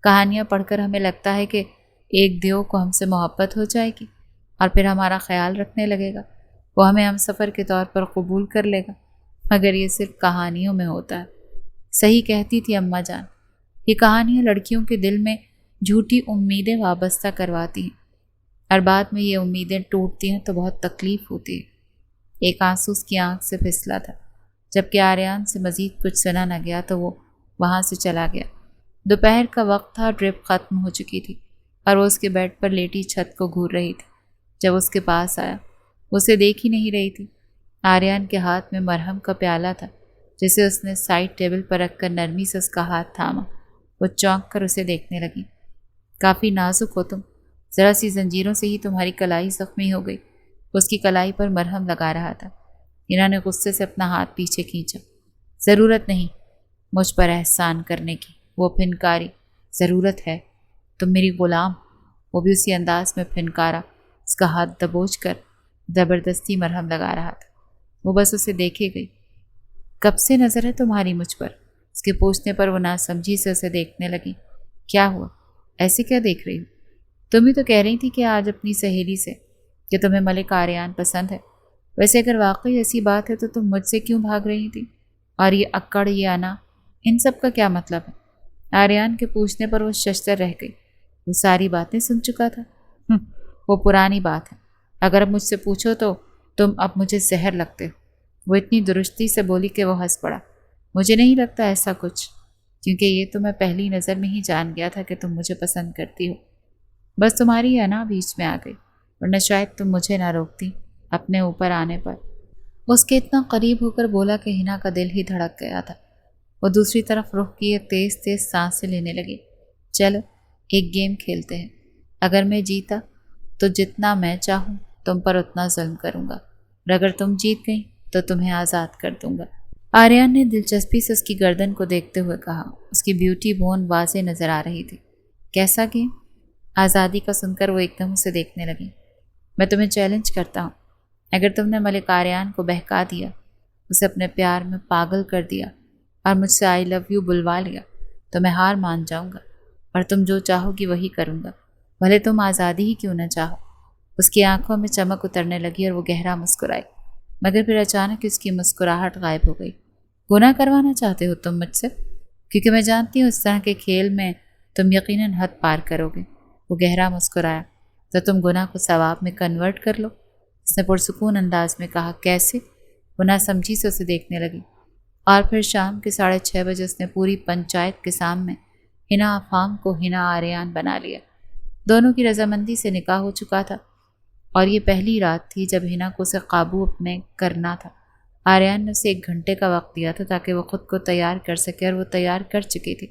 کہانیاں پڑھ کر ہمیں لگتا ہے کہ ایک دیو کو ہم سے محبت ہو جائے گی اور پھر ہمارا خیال رکھنے لگے گا، وہ ہمیں ہم سفر کے طور پر قبول کر لے گا، مگر یہ صرف کہانیوں میں ہوتا ہے۔ صحیح کہتی تھی اماں جان، یہ کہانیاں لڑکیوں کے دل میں جھوٹی امیدیں وابستہ کرواتی ہیں اور بعد میں یہ امیدیں ٹوٹتی ہیں تو بہت تکلیف ہوتی ہے۔ ایک آنسو اس کی آنکھ سے پھسلا تھا۔ جبکہ آریان سے مزید کچھ سنا نہ گیا تو وہ وہاں سے چلا گیا۔ دوپہر کا وقت تھا، ڈرپ ختم ہو چکی تھی اور وہ اس کے بیڈ پر لیٹی چھت کو گھور رہی تھی۔ جب اس کے پاس آیا، اسے دیکھ ہی نہیں رہی تھی۔ آریان کے ہاتھ میں مرہم کا پیالہ تھا جسے اس نے سائڈ ٹیبل پر رکھ کر نرمی سے اس کا ہاتھ تھاما۔ وہ چونک کر اسے دیکھنے لگی۔ کافی نازک ہو تم، ذرا سی زنجیروں سے ہی تمہاری کلائی زخمی ہو گئی۔ اس کی کلائی پر مرہم لگا رہا تھا۔ ہنا نے غصے سے اپنا ہاتھ پیچھے کھینچا۔ ضرورت نہیں مجھ پر احسان کرنے کی، وہ پھنکاری۔ ضرورت ہے، تم میری غلام۔ وہ بھی اسی انداز میں پھنکارا، اس کا ہاتھ دبوچ کر زبردستی مرہم لگا رہا تھا۔ وہ بس اسے دیکھے گئی۔ کب سے نظر ہے تمہاری مجھ پر؟ اس کے پوچھنے پر وہ ناسمجھی سے اسے دیکھنے لگی۔ کیا ہوا؟ ایسے کیا دیکھ رہی ہو؟ تم ہی تو کہہ رہی تھی کہ آج اپنی سہیلی سے کہ تمہیں ملک آریان پسند ہے۔ ویسے اگر واقعی ایسی بات ہے تو تم مجھ سے کیوں بھاگ رہی تھی؟ اور یہ اکڑ، یہ انا، ان سب کا کیا مطلب ہے؟ آریان کے پوچھنے پر وہ ششدر رہ گئی۔ وہ ساری باتیں سن چکا تھا۔ وہ پرانی بات ہے، اگر اب مجھ سے پوچھو تو تم اب مجھے زہر لگتے ہو۔ وہ اتنی درستی سے بولی کہ وہ ہنس پڑا۔ مجھے نہیں لگتا ایسا کچھ، کیونکہ یہ تو میں پہلی نظر میں ہی جان گیا تھا کہ تم مجھے پسند کرتی ہو۔ بس تمہاری انا بیچ میں آ گئی، ورنہ شاید تم مجھے نہ روکتی اپنے اوپر آنے پر۔ اس کے اتنا قریب ہو کر بولا کہ ہنا کا دل ہی دھڑک گیا تھا۔ وہ دوسری طرف رخ کیے تیز تیز سانسیں لینے لگی۔ چلو ایک گیم کھیلتے ہیں، اگر میں جیتا تو جتنا میں چاہوں تم پر اتنا ظلم کروں گا، اور اگر تم جیت گئی تو تمہیں آزاد کر دوں گا۔ آریان نے دلچسپی سے اس کی گردن کو دیکھتے ہوئے کہا۔ اس کی بیوٹی بون واضح نظر آ رہی تھی۔ کیسا گیم؟ آزادی کا سن کر وہ ایک دم اسے دیکھنے لگی۔ میں تمہیں چیلنج کرتا ہوں، اگر تم نے ملک آریان کو بہکا دیا، اسے اپنے پیار میں پاگل کر دیا اور مجھ سے آئی لو یو بلوا لیا تو میں ہار مان جاؤں گا اور تم جو چاہو گی وہی کروں گا، بھلے تم آزادی ہی کیوں نہ چاہو۔ اس کی آنکھوں میں چمک اترنے لگی اور وہ گہرا مسکرائی، مگر پھر اچانک اس کی مسکراہٹ غائب ہو گئی۔ گناہ کروانا چاہتے ہو تم مجھ سے؟ کیونکہ میں جانتی ہوں اس طرح کے کھیل میں تم یقیناً حد پار کرو گے۔ وہ گہرا مسکرایا۔ تو تم گناہ کو ثواب میں کنورٹ کر لو، اس نے پرسکون انداز میں کہا۔ کیسے؟ وہ ناسمجھی سے اسے دیکھنے لگی۔ اور پھر شام کے 6:30 بجے اس نے پوری پنچایت کے سامنے ہنا افہام کو ہنا آریان بنا لیا۔ دونوں کی رضامندی سے نکاح ہو چکا تھا اور یہ پہلی رات تھی جب ہنا کو اسے قابو اپنے کرنا تھا۔ آریان نے اسے 1 گھنٹے کا وقت دیا تھا تاکہ وہ خود کو تیار کر سکے، اور وہ تیار کر چکی تھی۔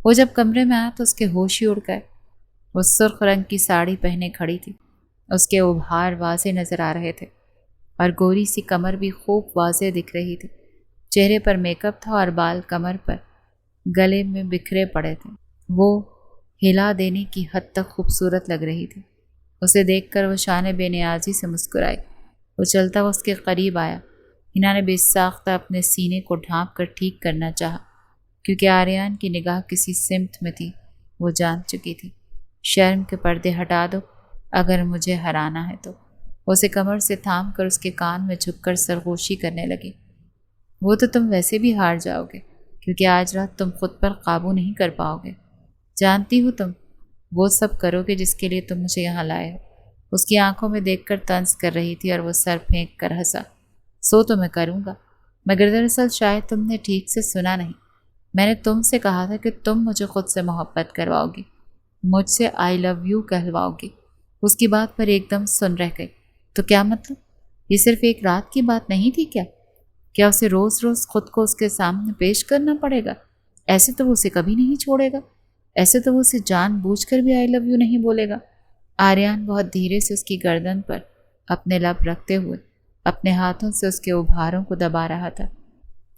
وہ جب کمرے میں آیا تو اس کے ہوش ہی اڑ گئے۔ وہ سرخ رنگ کی ساڑی پہنے کھڑی تھی، اس کے ابھار واضح نظر آ رہے تھے اور گوری سی کمر بھی خوب واضح دکھ رہی تھی۔ چہرے پر میک اپ تھا اور بال کمر پر گلے میں بکھرے پڑے تھے۔ وہ ہلا دینے کی حد تک خوبصورت لگ رہی تھی۔ اسے دیکھ کر وہ شان بے نیازی سے مسکرائی۔ وہ چلتا ہوا اس کے قریب آیا۔ ہنا نے بے ساختہ اپنے سینے کو ڈھانپ کر ٹھیک کرنا چاہا، کیونکہ آریان کی نگاہ کسی سمت میں تھی۔ وہ جان چکی تھی۔ شرم کے پردے ہٹا دو اگر مجھے ہرانا ہے تو۔ وہ اسے کمر سے تھام کر اس کے کان میں جھک کر سرگوشی کرنے لگی۔ وہ تو تم ویسے بھی ہار جاؤ گے، کیونکہ آج رات تم خود پر قابو نہیں کر پاؤ گے۔ جانتی ہو تم وہ سب کرو گے جس کے لیے تم مجھے یہاں لائے ہو۔ اس کی آنکھوں میں دیکھ کر طنز کر رہی تھی اور وہ سر پھینک کر ہنسا۔ سو تو میں کروں گا، مگر دراصل شاید تم نے ٹھیک سے سنا نہیں۔ میں نے تم سے کہا تھا کہ تم مجھے خود سے محبت کرواؤ گی، مجھ سے آئی لو یو کہلواؤ گی۔ اس کی بات پر ایک دم سن رہ گئی۔ تو کیا مطلب؟ یہ صرف ایک رات کی بات نہیں تھی کیا؟ کیا اسے روز روز خود کو اس کے سامنے پیش کرنا پڑے گا؟ ایسے تو وہ اسے کبھی نہیں چھوڑے گا، ایسے تو وہ اسے جان بوجھ کر بھی آئی لو یو نہیں بولے گا۔ آریان بہت دھیرے سے اس کی گردن پر اپنے لب رکھتے ہوئے اپنے ہاتھوں سے اس کے ابھاروں کو دبا رہا تھا۔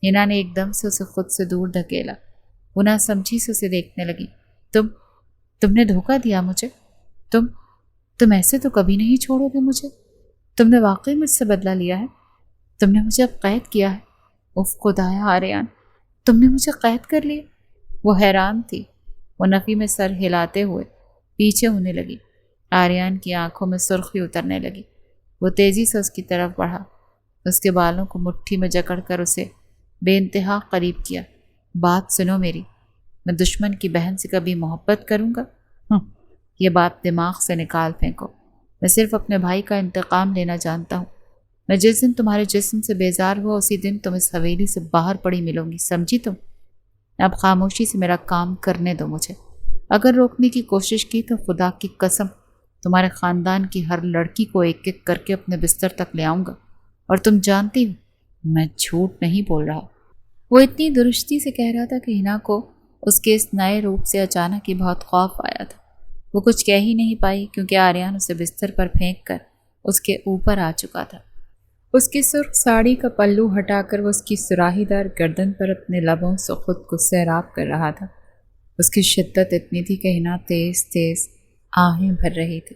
ہنا نے ایک دم سے اسے خود سے دور دھکیلا۔ وہ نہ سمجھی سے اسے دیکھنے لگی۔ تم نے دھوکہ دیا مجھے؟ تم ایسے تو کبھی نہیں چھوڑو گے مجھے؟ تم نے واقعی مجھ سے بدلہ لیا ہے؟ تم نے مجھے اب قید کیا ہے؟ اف خدایا آریان، تم نے مجھے قید کر لیا؟ وہ حیران تھی۔ وہ نفی میں سر ہلاتے ہوئے پیچھے ہونے لگی۔ آریان کی آنکھوں میں سرخی اترنے لگی۔ وہ تیزی سے اس کی طرف بڑھا، اس کے بالوں کو مٹھی میں جکڑ کر اسے بے انتہا قریب کیا۔ بات سنو میری، میں دشمن کی بہن سے کبھی محبت کروں گا؟ یہ بات دماغ سے نکال پھینکو۔ میں صرف اپنے بھائی کا انتقام لینا جانتا ہوں۔ میں جس دن تمہارے جسم سے بیزار ہوا اسی دن تم اس حویلی سے باہر پڑی ملوں گی، سمجھی تم؟ اب خاموشی سے میرا کام کرنے دو مجھے۔ اگر روکنے کی کوشش کی تو خدا کی قسم تمہارے خاندان کی ہر لڑکی کو ایک ایک کر کے اپنے بستر تک لے آؤں گا، اور تم جانتی ہو میں جھوٹ نہیں بول رہا۔ وہ اتنی درستی سے کہہ رہا تھا کہ ہنا کو اس کے اس نئے روپ سے اچانک ہی بہت خوف آیا تھا۔ وہ کچھ کہہ ہی نہیں پائی کیونکہ آریان اسے بستر پر پھینک کر اس کے اوپر آ چکا تھا۔ اس کی سرخ ساڑی کا پلو ہٹا کر وہ اس کی سراہی دار گردن پر اپنے لبوں سے خود کو سیراب کر رہا تھا۔ اس کی شدت اتنی تھی کہ ہنا تیز تیز آہیں بھر رہی تھی۔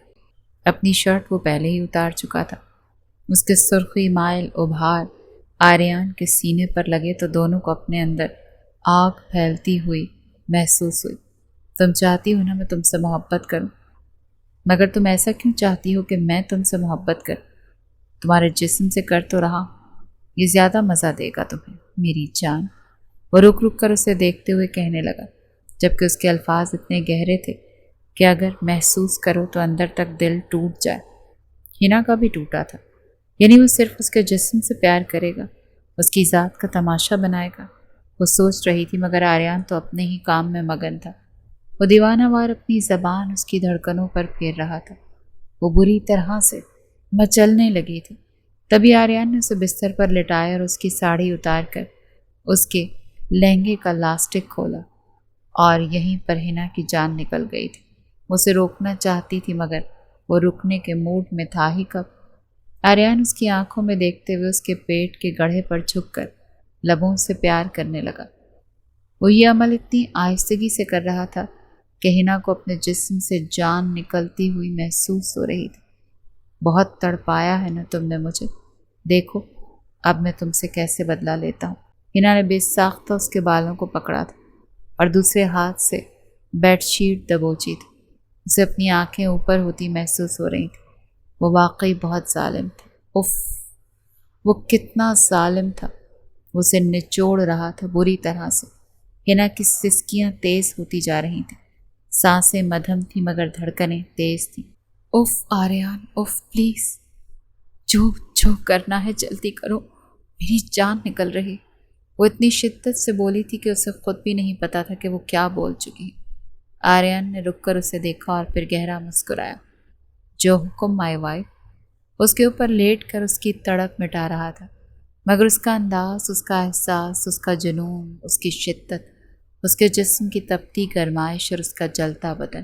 اپنی شرٹ وہ پہلے ہی اتار چکا تھا۔ اس کے سرخی مائل ابھار آریان کے سینے پر لگے تو دونوں کو اپنے اندر آگ پھیلتی ہوئی محسوس ہوئی۔ تم چاہتی ہو نا میں تم سے محبت کروں، مگر تم ایسا کیوں چاہتی ہو کہ میں تم سے محبت کروں؟ تمہارے جسم سے کر تو رہا، یہ زیادہ مزہ دے گا تمہیں میری جان۔ وہ رک رک کر اسے دیکھتے ہوئے کہنے لگا، جبکہ اس کے الفاظ اتنے گہرے تھے کہ اگر محسوس کرو تو اندر تک دل ٹوٹ جائے۔ ہنا کا بھی ٹوٹا تھا، یعنی وہ صرف اس کے جسم سے پیار کرے گا، اس کی ذات کا تماشا بنائے گا۔ وہ سوچ رہی تھی، مگر آریان تو اپنے ہی کام میں مگن تھا۔ وہ دیوانہ وار اپنی زبان اس کی دھڑکنوں پر پھیر رہا تھا۔ وہ بری طرح سے مچلنے لگی تھی۔ تبھی آریان نے اسے بستر پر لٹایا اور اس کی ساڑی اتار کر اس کے لہنگے کا لاسٹک کھولا، اور یہیں پر ہنا کی جان نکل گئی تھی۔ وہ اسے روکنا چاہتی تھی مگر وہ رکنے کے موڈ میں تھا ہی کب۔ آریان اس کی آنکھوں میں دیکھتے ہوئے اس کے پیٹ کے گڑھے پر جھک کر لبوں سے پیار کرنے لگا۔ وہ یہ عمل اتنی آہستگی سے کر رہا تھا کہ ہنا کو اپنے جسم سے جان نکلتی ہوئی محسوس ہو رہی تھی۔ بہت تڑپایا ہے نا تم نے مجھے، دیکھو اب میں تم سے کیسے بدلہ لیتا ہوں۔ ہنا نے بے ساختہ اس کے بالوں کو پکڑا تھا اور دوسرے ہاتھ سے بیڈ شیٹ دبوچی تھی۔ اسے اپنی آنکھیں اوپر ہوتی محسوس ہو رہی تھی۔ وہ واقعی بہت ظالم تھا۔ اف، وہ کتنا ظالم تھا۔ وہ اسے نچوڑ رہا تھا بری طرح سے۔ ہنا کی سسکیاں تیز ہوتی جا رہی تھیں، سانسیں مدھم تھیں مگر دھڑکنیں تیز تھیں۔ اف آریان، اف پلیز، جو کرنا ہے جلدی کرو، میری جان نکل رہی۔ وہ اتنی شدت سے بولی تھی کہ اسے خود بھی نہیں پتا تھا کہ وہ کیا بول چکی۔ آریان نے رک کر اسے دیکھا اور پھر گہرا مسکرایا۔ جو حکم مائی وائف۔ اس کے اوپر لیٹ کر اس کی تڑپ مٹا رہا تھا، مگر اس کا انداز، اس کا احساس، اس کا جنون، اس کی شدت، اس کے جسم کی تپتی گرمائش اور اس کا جلتا بدن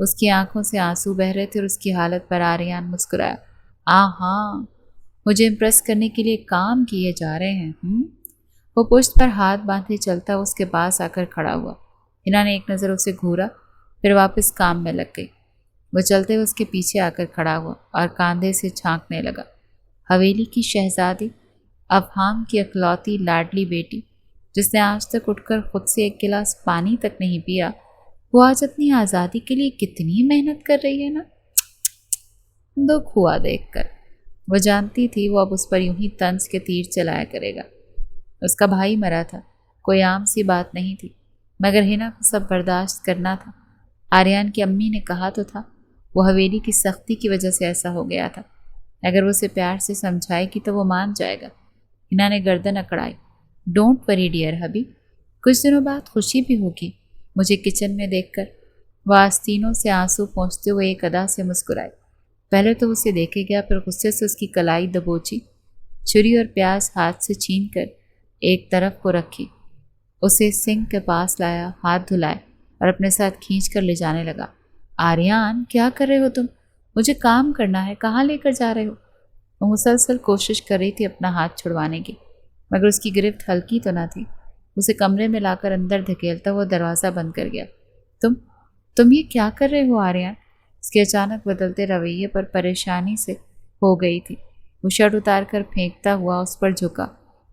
اس کی آنکھوں سے آنسو بہہ رہے تھے اور اس کی حالت پر آریان مسکرایا۔ ہاں، مجھے امپریس کرنے کے لیے کام کیے جا رہے ہیں۔ وہ پشت پر ہاتھ باندھے چلتا اس کے پاس آ کر کھڑا ہوا۔ ہنا نے ایک نظر اسے گھورا، پھر واپس کام میں لگ گئی۔ وہ چلتے ہوئے اس کے پیچھے آ کر کھڑا ہوا اور کاندھے سے جھانکنے لگا۔ حویلی کی شہزادی، افہام کی اکلوتی لاڈلی بیٹی، جس نے آج تک اٹھ کر خود سے ایک گلاس پانی تک نہیں پیا، وہ آج اپنی آزادی کے لیے کتنی محنت کر رہی ہے نا۔ دکھ ہوا دیکھ کر۔ وہ جانتی تھی وہ اب اس پر یوں ہی طنز کے تیر چلایا کرے گا۔ اس کا بھائی مرا تھا، کوئی عام سی بات نہیں تھی، مگر ہنا کو سب برداشت کرنا تھا۔ آریان کی امی نے کہا تو تھا وہ حویلی کی سختی کی وجہ سے ایسا ہو گیا تھا، اگر وہ اسے پیار سے سمجھائے گی تو وہ مان جائے گا۔ ہنا نے گردن اکڑائی۔ ڈونٹ وری ڈیئر حبی، کچھ دنوں بعد خوشی بھی ہوگی مجھے کچن میں دیکھ کر۔ وہ آستینوں سے آنسو پہنچتے ہوئے ایک ادا سے مسکرائی۔ پہلے تو اسے دیکھے گیا، پھر غصے سے اس کی کلائی دبوچی، چھری اور پیاز ہاتھ سے چھین کر ایک طرف کو رکھی، اسے سنک کے پاس لایا، ہاتھ دھلائے اور اپنے ساتھ کھینچ کر لے جانے لگا۔ آریان، کیا کر رہے ہو تم؟ مجھے کام کرنا ہے، کہاں لے کر جا رہے ہو؟ وہ مسلسل کوشش کر رہی تھی اپنا ہاتھ چھڑوانے کی، مگر اس کی گرفت ہلکی تو نہ تھی۔ اسے کمرے میں لا کر اندر دھکیلتا وہ دروازہ بند کر گیا۔ تم یہ کیا کر رہے ہو آریان؟ اس کے اچانک بدلتے رویے پر پریشانی سے ہو گئی تھی۔ وہ شرٹ اتار کر پھینکتا ہوا اس پر جھکا،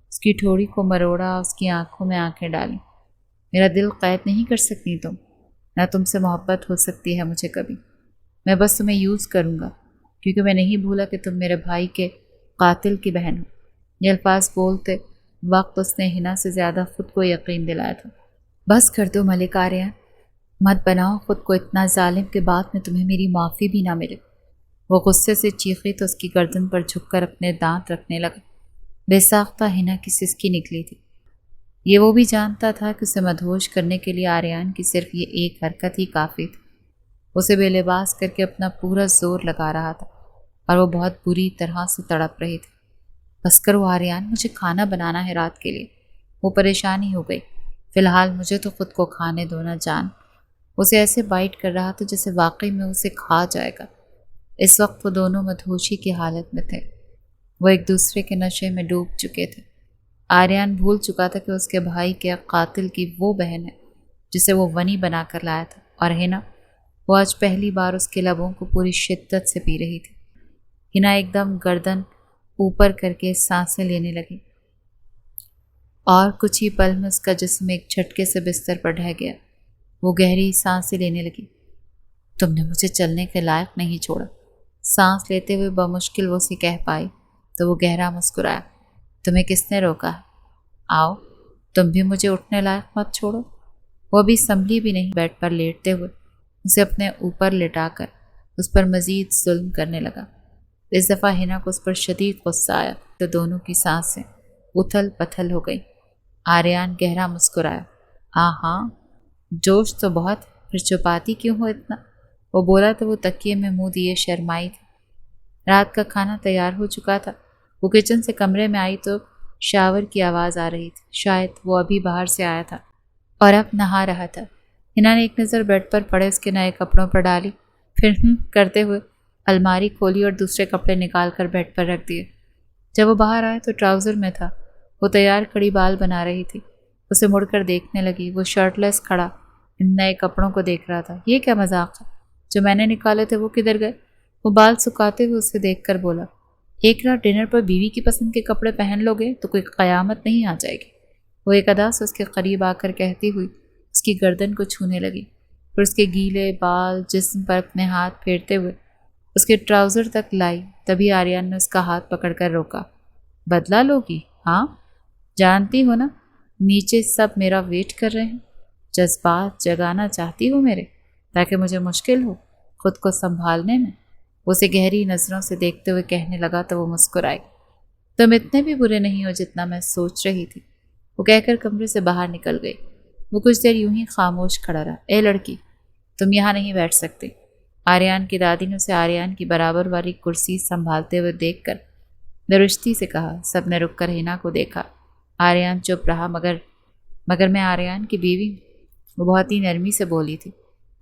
اس کی ٹھوڑی کو مروڑا، اس کی آنکھوں میں آنکھیں ڈالیں۔ میرا دل قید نہیں کر سکتی تم، نہ تم سے محبت ہو سکتی ہے مجھے کبھی۔ میں بس تمہیں یوز کروں گا، کیونکہ میں نہیں بھولا کہ تم میرے بھائی کے قاتل کی بہن ہو۔ یہ الفاظ بولتے وقت اس نے ہنا سے زیادہ خود کو یقین دلایا تھا۔ بس کر دو ملک آریان، مت بناؤ خود کو اتنا ظالم کہ بعد میں تمہیں میری معافی بھی نہ ملے۔ وہ غصے سے چیخی تو اس کی گردن پر جھک کر اپنے دانت رکھنے لگا۔ بے ساختہ ہنا کی سسکی نکلی تھی۔ یہ وہ بھی جانتا تھا کہ اسے مدہوش کرنے کے لیے آریان کی صرف یہ ایک حرکت ہی کافی تھی۔ اسے بے لباس کر کے اپنا پورا زور لگا رہا تھا اور وہ بہت بری طرح سے تڑپ رہی تھی۔ بس کرو آریان، مجھے کھانا بنانا ہے رات کے لیے۔ وہ پریشانی ہو گئی۔ فی الحال مجھے تو خود کو کھانے دو نا جان۔ اسے ایسے بائٹ کر رہا تھا جیسے واقعی میں اسے کھا جائے گا۔ اس وقت وہ دونوں مدہوشی کی حالت میں تھے۔ وہ ایک دوسرے کے نشے میں ڈوب چکے تھے۔ آریان بھول چکا تھا کہ اس کے بھائی کے قاتل کی وہ بہن ہے جسے وہ ونی بنا کر لایا تھا، اور ہنا، وہ آج پہلی بار اس کے لبوں کو پوری شدت سے پی رہی تھی۔ ہنا ایک دم گردن اوپر کر کے سانسیں لینے لگی اور کچھ ہی پل میں اس کا جسم ایک جھٹکے سے بستر پر ڈھہ گیا۔ وہ گہری سانسیں لینے لگی۔ تم نے مجھے چلنے کے لائق نہیں چھوڑا، سانس لیتے ہوئے بمشکل وہ اسے کہہ پائی تو وہ گہرا مسکرایا۔ تمہیں کس نے روکا ہے؟ آؤ، تم بھی مجھے اٹھنے لائق مت چھوڑو۔ وہ ابھی سنبھلی بھی نہیں، بیڈ پر لیٹتے ہوئے اسے اپنے اوپر لٹا کر اس پر مزید ظلم کرنے لگا۔ اس دفعہ ہنا کو اس پر شدید غصہ آیا تو دونوں کی سانسیں اتھل پتھل ہو گئی۔ آریان گہرا مسکرایا۔ ہاں، جوش تو بہت، پھر چھپاتی کیوں ہو اتنا؟ وہ بولا تو وہ تکیے میں منہ دیے شرمائی تھی۔ رات کا کھانا تیار ہو چکا تھا۔ وہ کچن سے کمرے میں آئی تو شاور کی آواز آ رہی تھی، شاید وہ ابھی باہر سے آیا تھا اور اب نہا رہا تھا۔ ہنا نے ایک نظر بیڈ پر پڑے اس کے نئے کپڑوں پر ڈالی، پھر کرتے ہوئے الماری کھولی اور دوسرے کپڑے نکال کر بیڈ پر رکھ دیے۔ جب وہ باہر آئے تو ٹراؤزر میں تھا۔ وہ تیار کھڑی بال بنا رہی تھی۔ اسے مڑ کر دیکھنے لگی۔ وہ شرٹ لیس کھڑا ان نئے کپڑوں کو دیکھ رہا تھا۔ یہ کیا مذاق ہے؟ جو میں نے نکالے تھے وہ کدھر گئے؟ وہ بال سکھاتے ہوئے اسے دیکھ کر بولا، ایک رات ڈنر پر بیوی کی پسند کے کپڑے پہن لو گے تو کوئی قیامت نہیں آ جائے گی۔ وہ ایک ادا سے اس کے قریب آ کر کہتی ہوئی اس کی گردن کو چھونے لگی، پھر اس کے گیلے بال جسم پر اپنے ہاتھ پھیرتے ہوئے اس کے ٹراؤزر تک لائی۔ تبھی آریان نے اس کا ہاتھ پکڑ کر روکا۔ بدلا لوگی؟ ہاں، جانتی ہو نا نیچے سب میرا ویٹ کر رہے ہیں۔ جذبات جگانا چاہتی ہو میرے، تاکہ مجھے مشکل ہو خود کو سنبھالنے میں؟ اسے گہری نظروں سے دیکھتے ہوئے کہنے لگا تو وہ مسکرائی۔ تم اتنے بھی برے نہیں ہو جتنا میں سوچ رہی تھی، وہ کہہ کر کمرے سے باہر نکل گئی۔ وہ کچھ دیر یوں ہی خاموش کھڑا رہا۔ اے لڑکی، تم یہاں نہیں بیٹھ سکتی۔ آریان کی دادی نے اسے آریان کی برابر والی کرسی سنبھالتے ہوئے دیکھ کر درشتی سے کہا۔ سب نے رک کر ہنا کو دیکھا۔ آریان چپ رہا۔ مگر میں آریان کی بیوی ہوں، وہ بہت ہی نرمی سے بولی تھی۔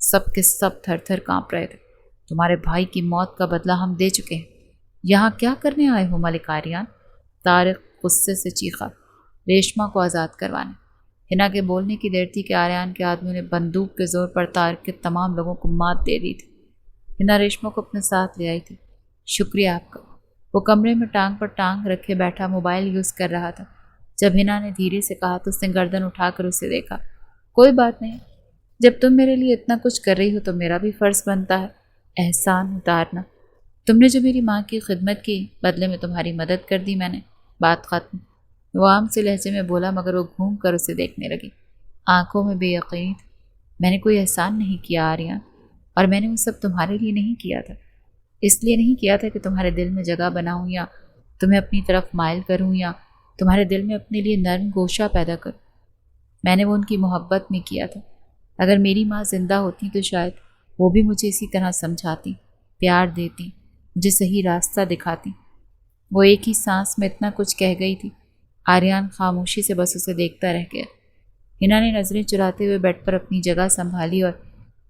سب کے سب تھر تھر کانپ رہے تھے۔ تمہارے بھائی کی موت کا بدلہ ہم دے چکے ہیں، یہاں کیا کرنے آئے ہو ملک آریان؟ طارق غصے سے چیخا۔ ریشما کو آزاد کروانے۔ ہنا کے بولنے کی دیر تھی کہ آریان کے آدمیوں نے بندوق کے زور پر طارق کے تمام لوگوں کو مات دے دی تھی۔ ہنا ریشما کو اپنے ساتھ لے آئی تھی۔ شکریہ آپ کا۔ وہ کمرے میں ٹانگ پر ٹانگ رکھے بیٹھا موبائل یوز کر رہا تھا۔ جب ہنا نے دھیرے سے کہا تو اس نے گردن اٹھا کر اسے دیکھا۔ کوئی بات نہیں، جب تم میرے لیے اتنا کچھ کر رہی ہو تو میرا بھی فرض بنتا ہے احسان اتارنا۔ تم نے جو میری ماں کی خدمت کی، بدلے میں تمہاری مدد کر دی میں نے، بات ختم۔ وہ عام سے لہجے میں بولا مگر وہ گھوم کر اسے دیکھنے لگی، آنکھوں میں بے یقینی تھی۔ میں نے کوئی احسان نہیں کیا آریان، اور میں نے وہ سب تمہارے لیے نہیں کیا تھا۔ اس لیے نہیں کیا تھا کہ تمہارے دل میں جگہ بناؤں یا تمہیں اپنی طرف مائل کروں یا تمہارے دل میں اپنے لیے نرم گوشہ پیدا کروں۔ میں نے وہ ان کی محبت میں کیا تھا۔ اگر میری ماں زندہ ہوتی تو شاید وہ بھی مجھے اسی طرح سمجھاتی، پیار دیتی، مجھے صحیح راستہ دکھاتی۔ وہ ایک ہی سانس میں اتنا کچھ کہہ گئی تھی۔ آریان خاموشی سے بس اسے دیکھتا رہ گیا۔ ہنا نے نظریں چراتے ہوئے بیڈ پر اپنی جگہ سنبھالی اور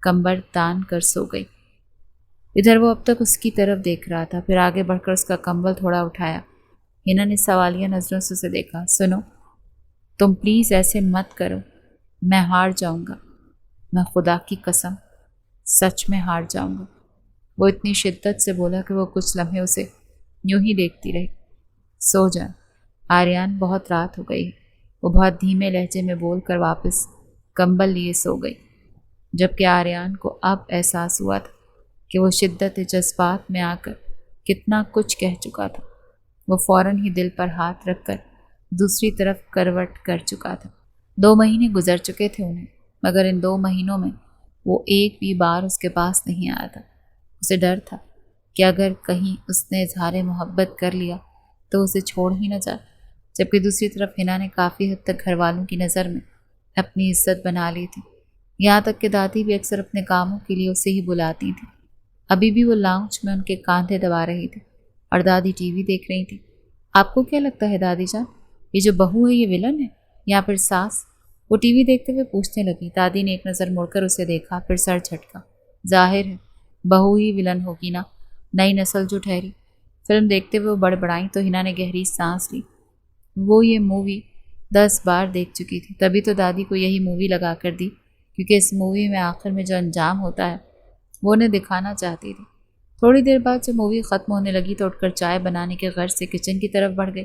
کمبر تان کر سو گئی۔ ادھر وہ اب تک اس کی طرف دیکھ رہا تھا، پھر آگے بڑھ کر اس کا کمبل تھوڑا اٹھایا۔ ہنا نے سوالیہ نظروں سے اسے دیکھا۔ سنو، تم پلیز ایسے مت کرو، میں ہار جاؤں گا، میں خدا کی قسم سچ میں ہار جاؤں گا۔ وہ اتنی شدت سے بولا کہ وہ کچھ لمحے اسے یوں ہی دیکھتی رہی۔ سو جا آریان، بہت رات ہو گئی۔ وہ بہت دھیمے لہجے میں بول کر واپس کمبل لیے سو گئی، جبکہ آریان کو اب احساس ہوا تھا کہ وہ شدت جذبات میں آ کر کتنا کچھ کہہ چکا تھا۔ وہ فوراً ہی دل پر ہاتھ رکھ کر دوسری طرف کروٹ کر چکا تھا۔ 2 مہینے گزر چکے تھے انہیں، مگر ان 2 مہینوں میں وہ ایک بھی بار اس کے پاس نہیں آیا تھا۔ اسے ڈر تھا کہ اگر کہیں اس نے اظہار محبت کر لیا تو اسے چھوڑ ہی نہ جائے، جبکہ دوسری طرف ہنا نے کافی حد تک گھر والوں کی نظر میں اپنی عزت بنا لی تھی، یہاں تک کہ دادی بھی اکثر اپنے کاموں کے لیے اسے ہی بلاتی تھی۔ ابھی بھی وہ لاؤنج میں ان کے کاندھے دبا رہی تھی اور دادی ٹی وی دیکھ رہی تھی۔ آپ کو کیا لگتا ہے دادی جان، یہ جو بہو ہے یہ ولن ہے یا پھر ساس؟ وہ ٹی وی دیکھتے ہوئے پوچھنے لگی۔ دادی نے ایک نظر مڑ کر اسے دیکھا، پھر سر جھٹکا۔ ظاہر ہے بہو ہی ولن ہوگی نا، نئی نسل جو ٹھہری۔ فلم دیکھتے ہوئے وہ بڑبڑائیں تو ہنا نے گہری سانس لی۔ وہ یہ مووی 10 بار دیکھ چکی تھی، تبھی تو دادی کو یہی مووی لگا کر دی، کیونکہ اس مووی میں آخر میں جو انجام ہوتا ہے وہ انہیں دکھانا چاہتی تھی۔ تھوڑی دیر بعد جب مووی ختم ہونے لگی تو اٹھ کر چائے بنانے کے غرض سے کچن کی طرف بڑھ گئی۔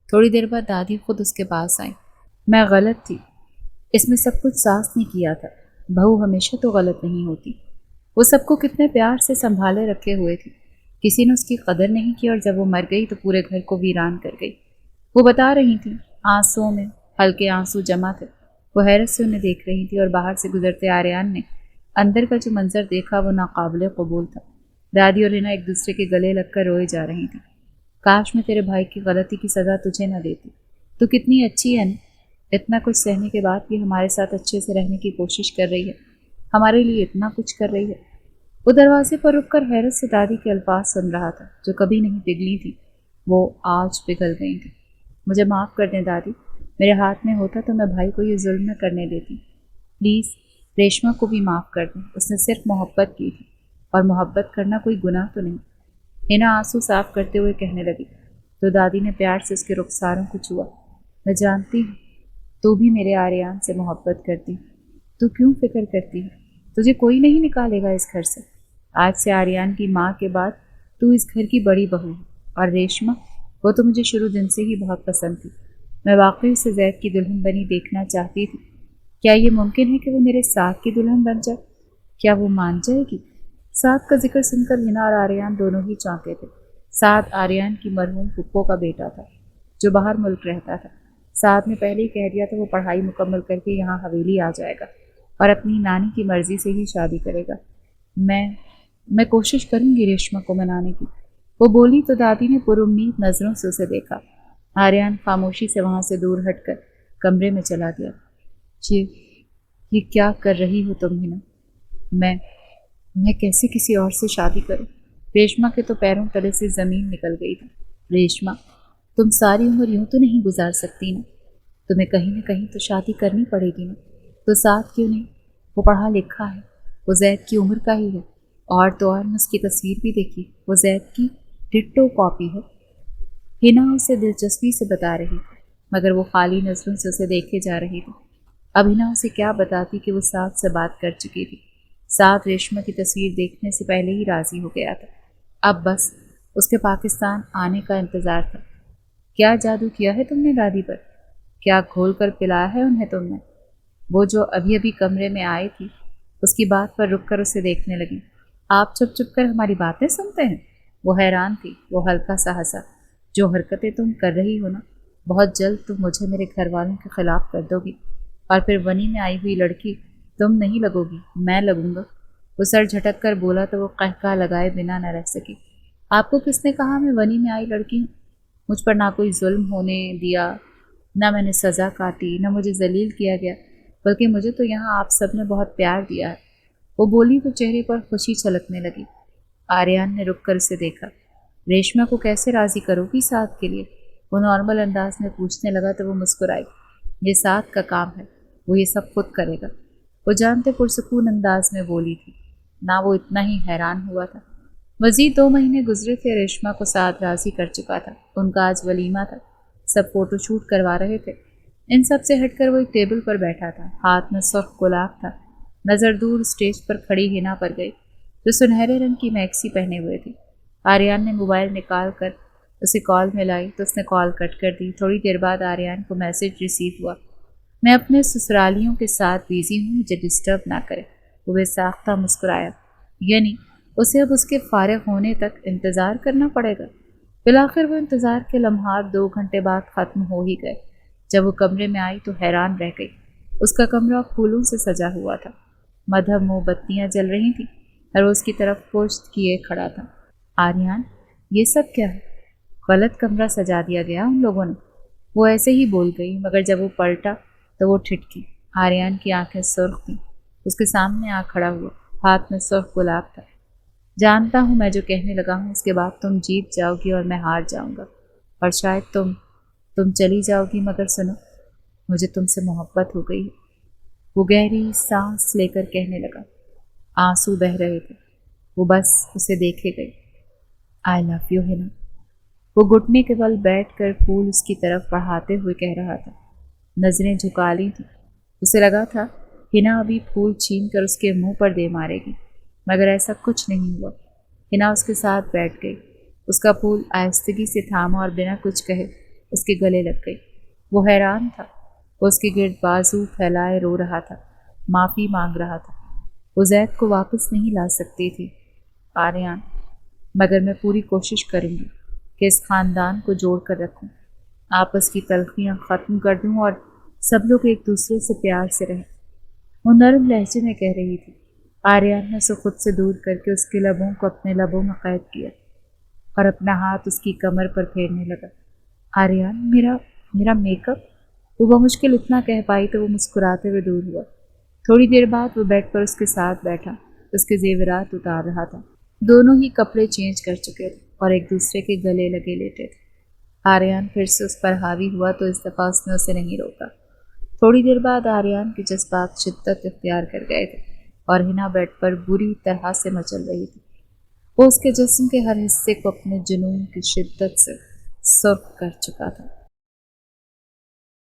تھوڑی دیر بعد دادی خود اس کے پاس آئی۔ میں غلط تھی، اس میں سب کچھ ساس نے کیا تھا، بہو ہمیشہ تو غلط نہیں ہوتی۔ وہ سب کو کتنے پیار سے سنبھالے رکھے ہوئے تھی، کسی نے اس کی قدر نہیں کی، اور جب وہ مر گئی تو پورے گھر کو ویران کر گئی۔ وہ بتا رہی تھی، آنسوؤں میں ہلکے آنسو جمع تھے۔ وہ حیرت سے انہیں دیکھ رہی تھی، اور باہر سے گزرتے آریان نے اندر کا جو منظر دیکھا وہ ناقابل قبول تھا۔ دادی اور ہنا ایک دوسرے کے گلے لگ کر روئے جا رہی تھیں۔ کاش میں تیرے بھائی کی غلطی کی سزا تجھے نہ دیتی، تو کتنی اچھی ہے نا، اتنا کچھ سہنے کے بعد بھی ہمارے ساتھ اچھے سے رہنے کی کوشش کر رہی ہے، ہمارے لیے اتنا کچھ کر رہی ہے۔ وہ دروازے پر رک کر حیرت سے دادی کے الفاظ سن رہا تھا، جو کبھی نہیں پگھلی تھی، وہ آج پگھل گئی تھی۔ مجھے معاف کر دیں دادی، میرے ہاتھ میں ہوتا تو میں بھائی کو یہ ظلم نہ کرنے دیتی۔ پلیز ریشما کو بھی معاف کر دیں، اس نے صرف محبت کی تھی، اور محبت کرنا کوئی گناہ تو نہیں۔ ہنا آنسو صاف کرتے ہوئے کہنے لگی تو دادی نے پیار سے اس کے رخساروں کو چھوا۔ میں جانتی ہوں تو بھی میرے آریان سے محبت کرتی، تو کیوں فکر کرتی ہے؟ تجھے کوئی نہیں نکالے گا اس گھر سے۔ آج سے آریان کی ماں کے بعد تو اس گھر کی بڑی بہو ہے، اور ریشما وہ تو مجھے شروع دن سے ہی بہت پسند تھی۔ میں واقعی اسے زید کی دلہن بنی دیکھنا چاہتی تھی۔ کیا یہ ممکن ہے کہ وہ میرے ساتھ کی دلہن بن جائے؟ کیا وہ مان جائے گی؟ سعد کا ذکر سن کر ہنا اور آریان دونوں ہی چونکے تھے۔ سعد آریان کی مرحوم پھپھو کا بیٹا تھا جو باہر ملک رہتا تھا۔ سعد نے پہلے ہی کہہ دیا تھا وہ پڑھائی مکمل کر کے یہاں حویلی آ جائے گا اور اپنی نانی کی مرضی سے ہی شادی کرے گا۔ میں کوشش کروں گی ریشما کو منانے کی، وہ بولی تو دادی نے پر امید نظروں سے اسے دیکھا۔ آریان خاموشی سے وہاں سے دور ہٹ کر کمرے میں چلا گیا۔ یہ کیا کر رہی ہو تم ہنا؟ میں کیسے کسی اور سے شادی کروں؟ ریشما کے تو پیروں تلے سے زمین نکل گئی تھی۔ ریشما، تم ساری عمر یوں تو نہیں گزار سکتی نا، تمہیں کہیں نہ کہیں تو شادی کرنی پڑے گی نا۔ تو ساتھ کیوں نہیں؟ وہ پڑھا لکھا ہے، وہ زید کی عمر کا ہی ہے، اور تو اور نے اس کی تصویر بھی دیکھی، وہ زید کی ڈٹو کاپی ہے۔ ہنا اسے دلچسپی سے بتا رہی تھی، مگر وہ خالی نظروں سے اسے دیکھے جا رہی تھی۔ اب ہنا اسے کیا بتاتی کہ وہ ساتھ سے بات کر چکی تھی، ساتھ ریشما کی تصویر دیکھنے سے پہلے ہی راضی ہو گیا تھا۔ اب بس اس کے پاکستان آنے کا انتظار تھا۔ کیا جادو کیا ہے تم نے دادی پر؟ کیا کھول کر پلایا ہے انہیں تم نے؟ وہ جو ابھی ابھی کمرے میں آئی تھی، اس کی بات پر رک کر اسے دیکھنے لگی۔ آپ چپ چپ کر ہماری باتیں سنتے ہیں؟ وہ حیران تھی، وہ ہلکا سا ہنسا۔ جو حرکتیں تم کر رہی ہو نا، بہت جلد تم مجھے میرے گھر والوں کے خلاف کر دو گی، اور پھر ونی میں آئی ہوئی لڑکی تم نہیں لگو گی، میں لگوں گا۔ وہ سر جھٹک کر بولا تو وہ قہقہ لگائے بنا نہ رہ سکی۔ آپ کو کس نے کہا میں ونی میں آئی لڑکی ہوں؟ مجھ پر نہ کوئی ظلم ہونے دیا، نہ میں نے سزا کاٹی، نہ مجھے ذلیل کیا گیا، بلکہ مجھے تو یہاں آپ سب نے بہت پیار دیا ہے۔ وہ بولی تو چہرے پر خوشی چھلکنے لگی۔ آریان نے رک کر اسے دیکھا۔ ریشما کو کیسے راضی کرو گی ساتھ کے لیے؟ وہ نارمل انداز میں پوچھنے لگا تو وہ مسکرائی۔ یہ ساتھ کا کام ہے، وہ یہ سب خود کرے گا، وہ جانتے پرسکون انداز میں بولی تھی۔ نہ وہ اتنا ہی حیران ہوا تھا۔ مزید 2 مہینے گزرے تھے، ریشما کو ساتھ راضی کر چکا تھا۔ ان کا آج ولیمہ تھا، سب فوٹو شوٹ کروا رہے تھے۔ ان سب سے ہٹ کر وہ ایک ٹیبل پر بیٹھا تھا، ہاتھ میں سرخ گلاب تھا۔ نظر دور اسٹیج پر کھڑی ہنا پر گئی، جو سنہرے رنگ کی میکسی پہنے ہوئے تھی۔ آریان نے موبائل نکال کر اسے کال میں لائی تو اس نے کال کٹ کر دی۔ تھوڑی دیر بعد آریان کو میسج ریسیو ہوا، میں اپنے سسرالیوں کے ساتھ بیزی ہوں، مجھے ڈسٹرب نہ کرے۔ وہ بے ساختہ مسکرایا، یعنی اسے اب اس کے فارغ ہونے تک انتظار کرنا پڑے گا۔ بالآخر وہ انتظار کے لمحات 2 گھنٹے بعد ختم ہو ہی گئے۔ جب وہ کمرے میں آئی تو حیران رہ گئی۔ اس کا کمرہ پھولوں سے سجا ہوا تھا، مدھم موم بتیاں جل رہی تھیں، اور وہ اس کی طرف پشت کیے کھڑا تھا۔ آریان، یہ سب کیا ہے؟ غلط کمرہ سجا دیا گیا ان لوگوں نے۔ وہ ایسے ہی بول گئی، مگر جب وہ پلٹا تو وہ ٹھٹکی۔ آریان کی آنکھیں سرخ تھیں، اس کے سامنے آ کھڑا ہوا، ہاتھ میں سرخ گلاب تھا۔ جانتا ہوں میں جو کہنے لگا ہوں اس کے بعد تم جیت جاؤ گی اور میں ہار جاؤں گا، اور شاید تم چلی جاؤ گی، مگر سنو، مجھے تم سے محبت ہو گئی ہے۔ وہ گہری سانس لے کر کہنے لگا، آنسو بہہ رہے تھے۔ وہ بس اسے دیکھے گئی۔ آئی لو یو ہنا۔ وہ گھٹنے کے بل بیٹھ کر پھول اس کی طرف بڑھاتے ہوئے کہہ رہا تھا، نظریں جھکا لی تھیں۔ اسے لگا تھا ہنا ابھی پھول چھین کر اس کے منہ پر دے مارے گی، مگر ایسا کچھ نہیں ہوا۔ ہنا اس کے ساتھ بیٹھ گئی، اس کا پھول آہستگی سے تھاما اور بنا کچھ کہے اس کے گلے لگ گئی۔ وہ حیران تھا، وہ اس کے گرد بازو پھیلائے رو رہا تھا، معافی مانگ رہا تھا۔ وہ زید کو واپس نہیں لا سکتی تھی آریان، مگر میں پوری کوشش کروں گی کہ اس خاندان کو جوڑ کر رکھوں، آپس کی تلخیاں ختم کر دوں اور سب لوگ ایک دوسرے سے پیار سے رہیں۔ وہ نرم لہجے میں کہہ رہی تھی۔ آریان نے اسے خود سے دور کر کے اس کے لبوں کو اپنے لبوں میں قید کیا اور اپنا ہاتھ اس کی کمر پر پھیرنے لگا۔ آریان، میرا میک اپ؟ وہ بمشکل اتنا کہہ پائی تو وہ مسکراتے ہوئے دور ہوا۔ تھوڑی دیر بعد وہ بیڈ پر اس کے ساتھ بیٹھا، اس کے زیورات اتار رہا تھا۔ دونوں ہی کپڑے چینج کر چکے تھے اور ایک دوسرے کے گلے لگے لیٹے تھے۔ آریان پھر سے اس پر حاوی ہوا تو اس دفعہ اس نے اسے نہیں روکا۔ تھوڑی دیر بعد آریان کے جذبات شدت اختیار کر گئے تھے اور ہنا بیڈ پر بری طرح سے مچل رہی تھی۔ وہ اس کے جسم کے ہر حصے کو اپنے جنون کی شدت سے سرخ کر چکا تھا۔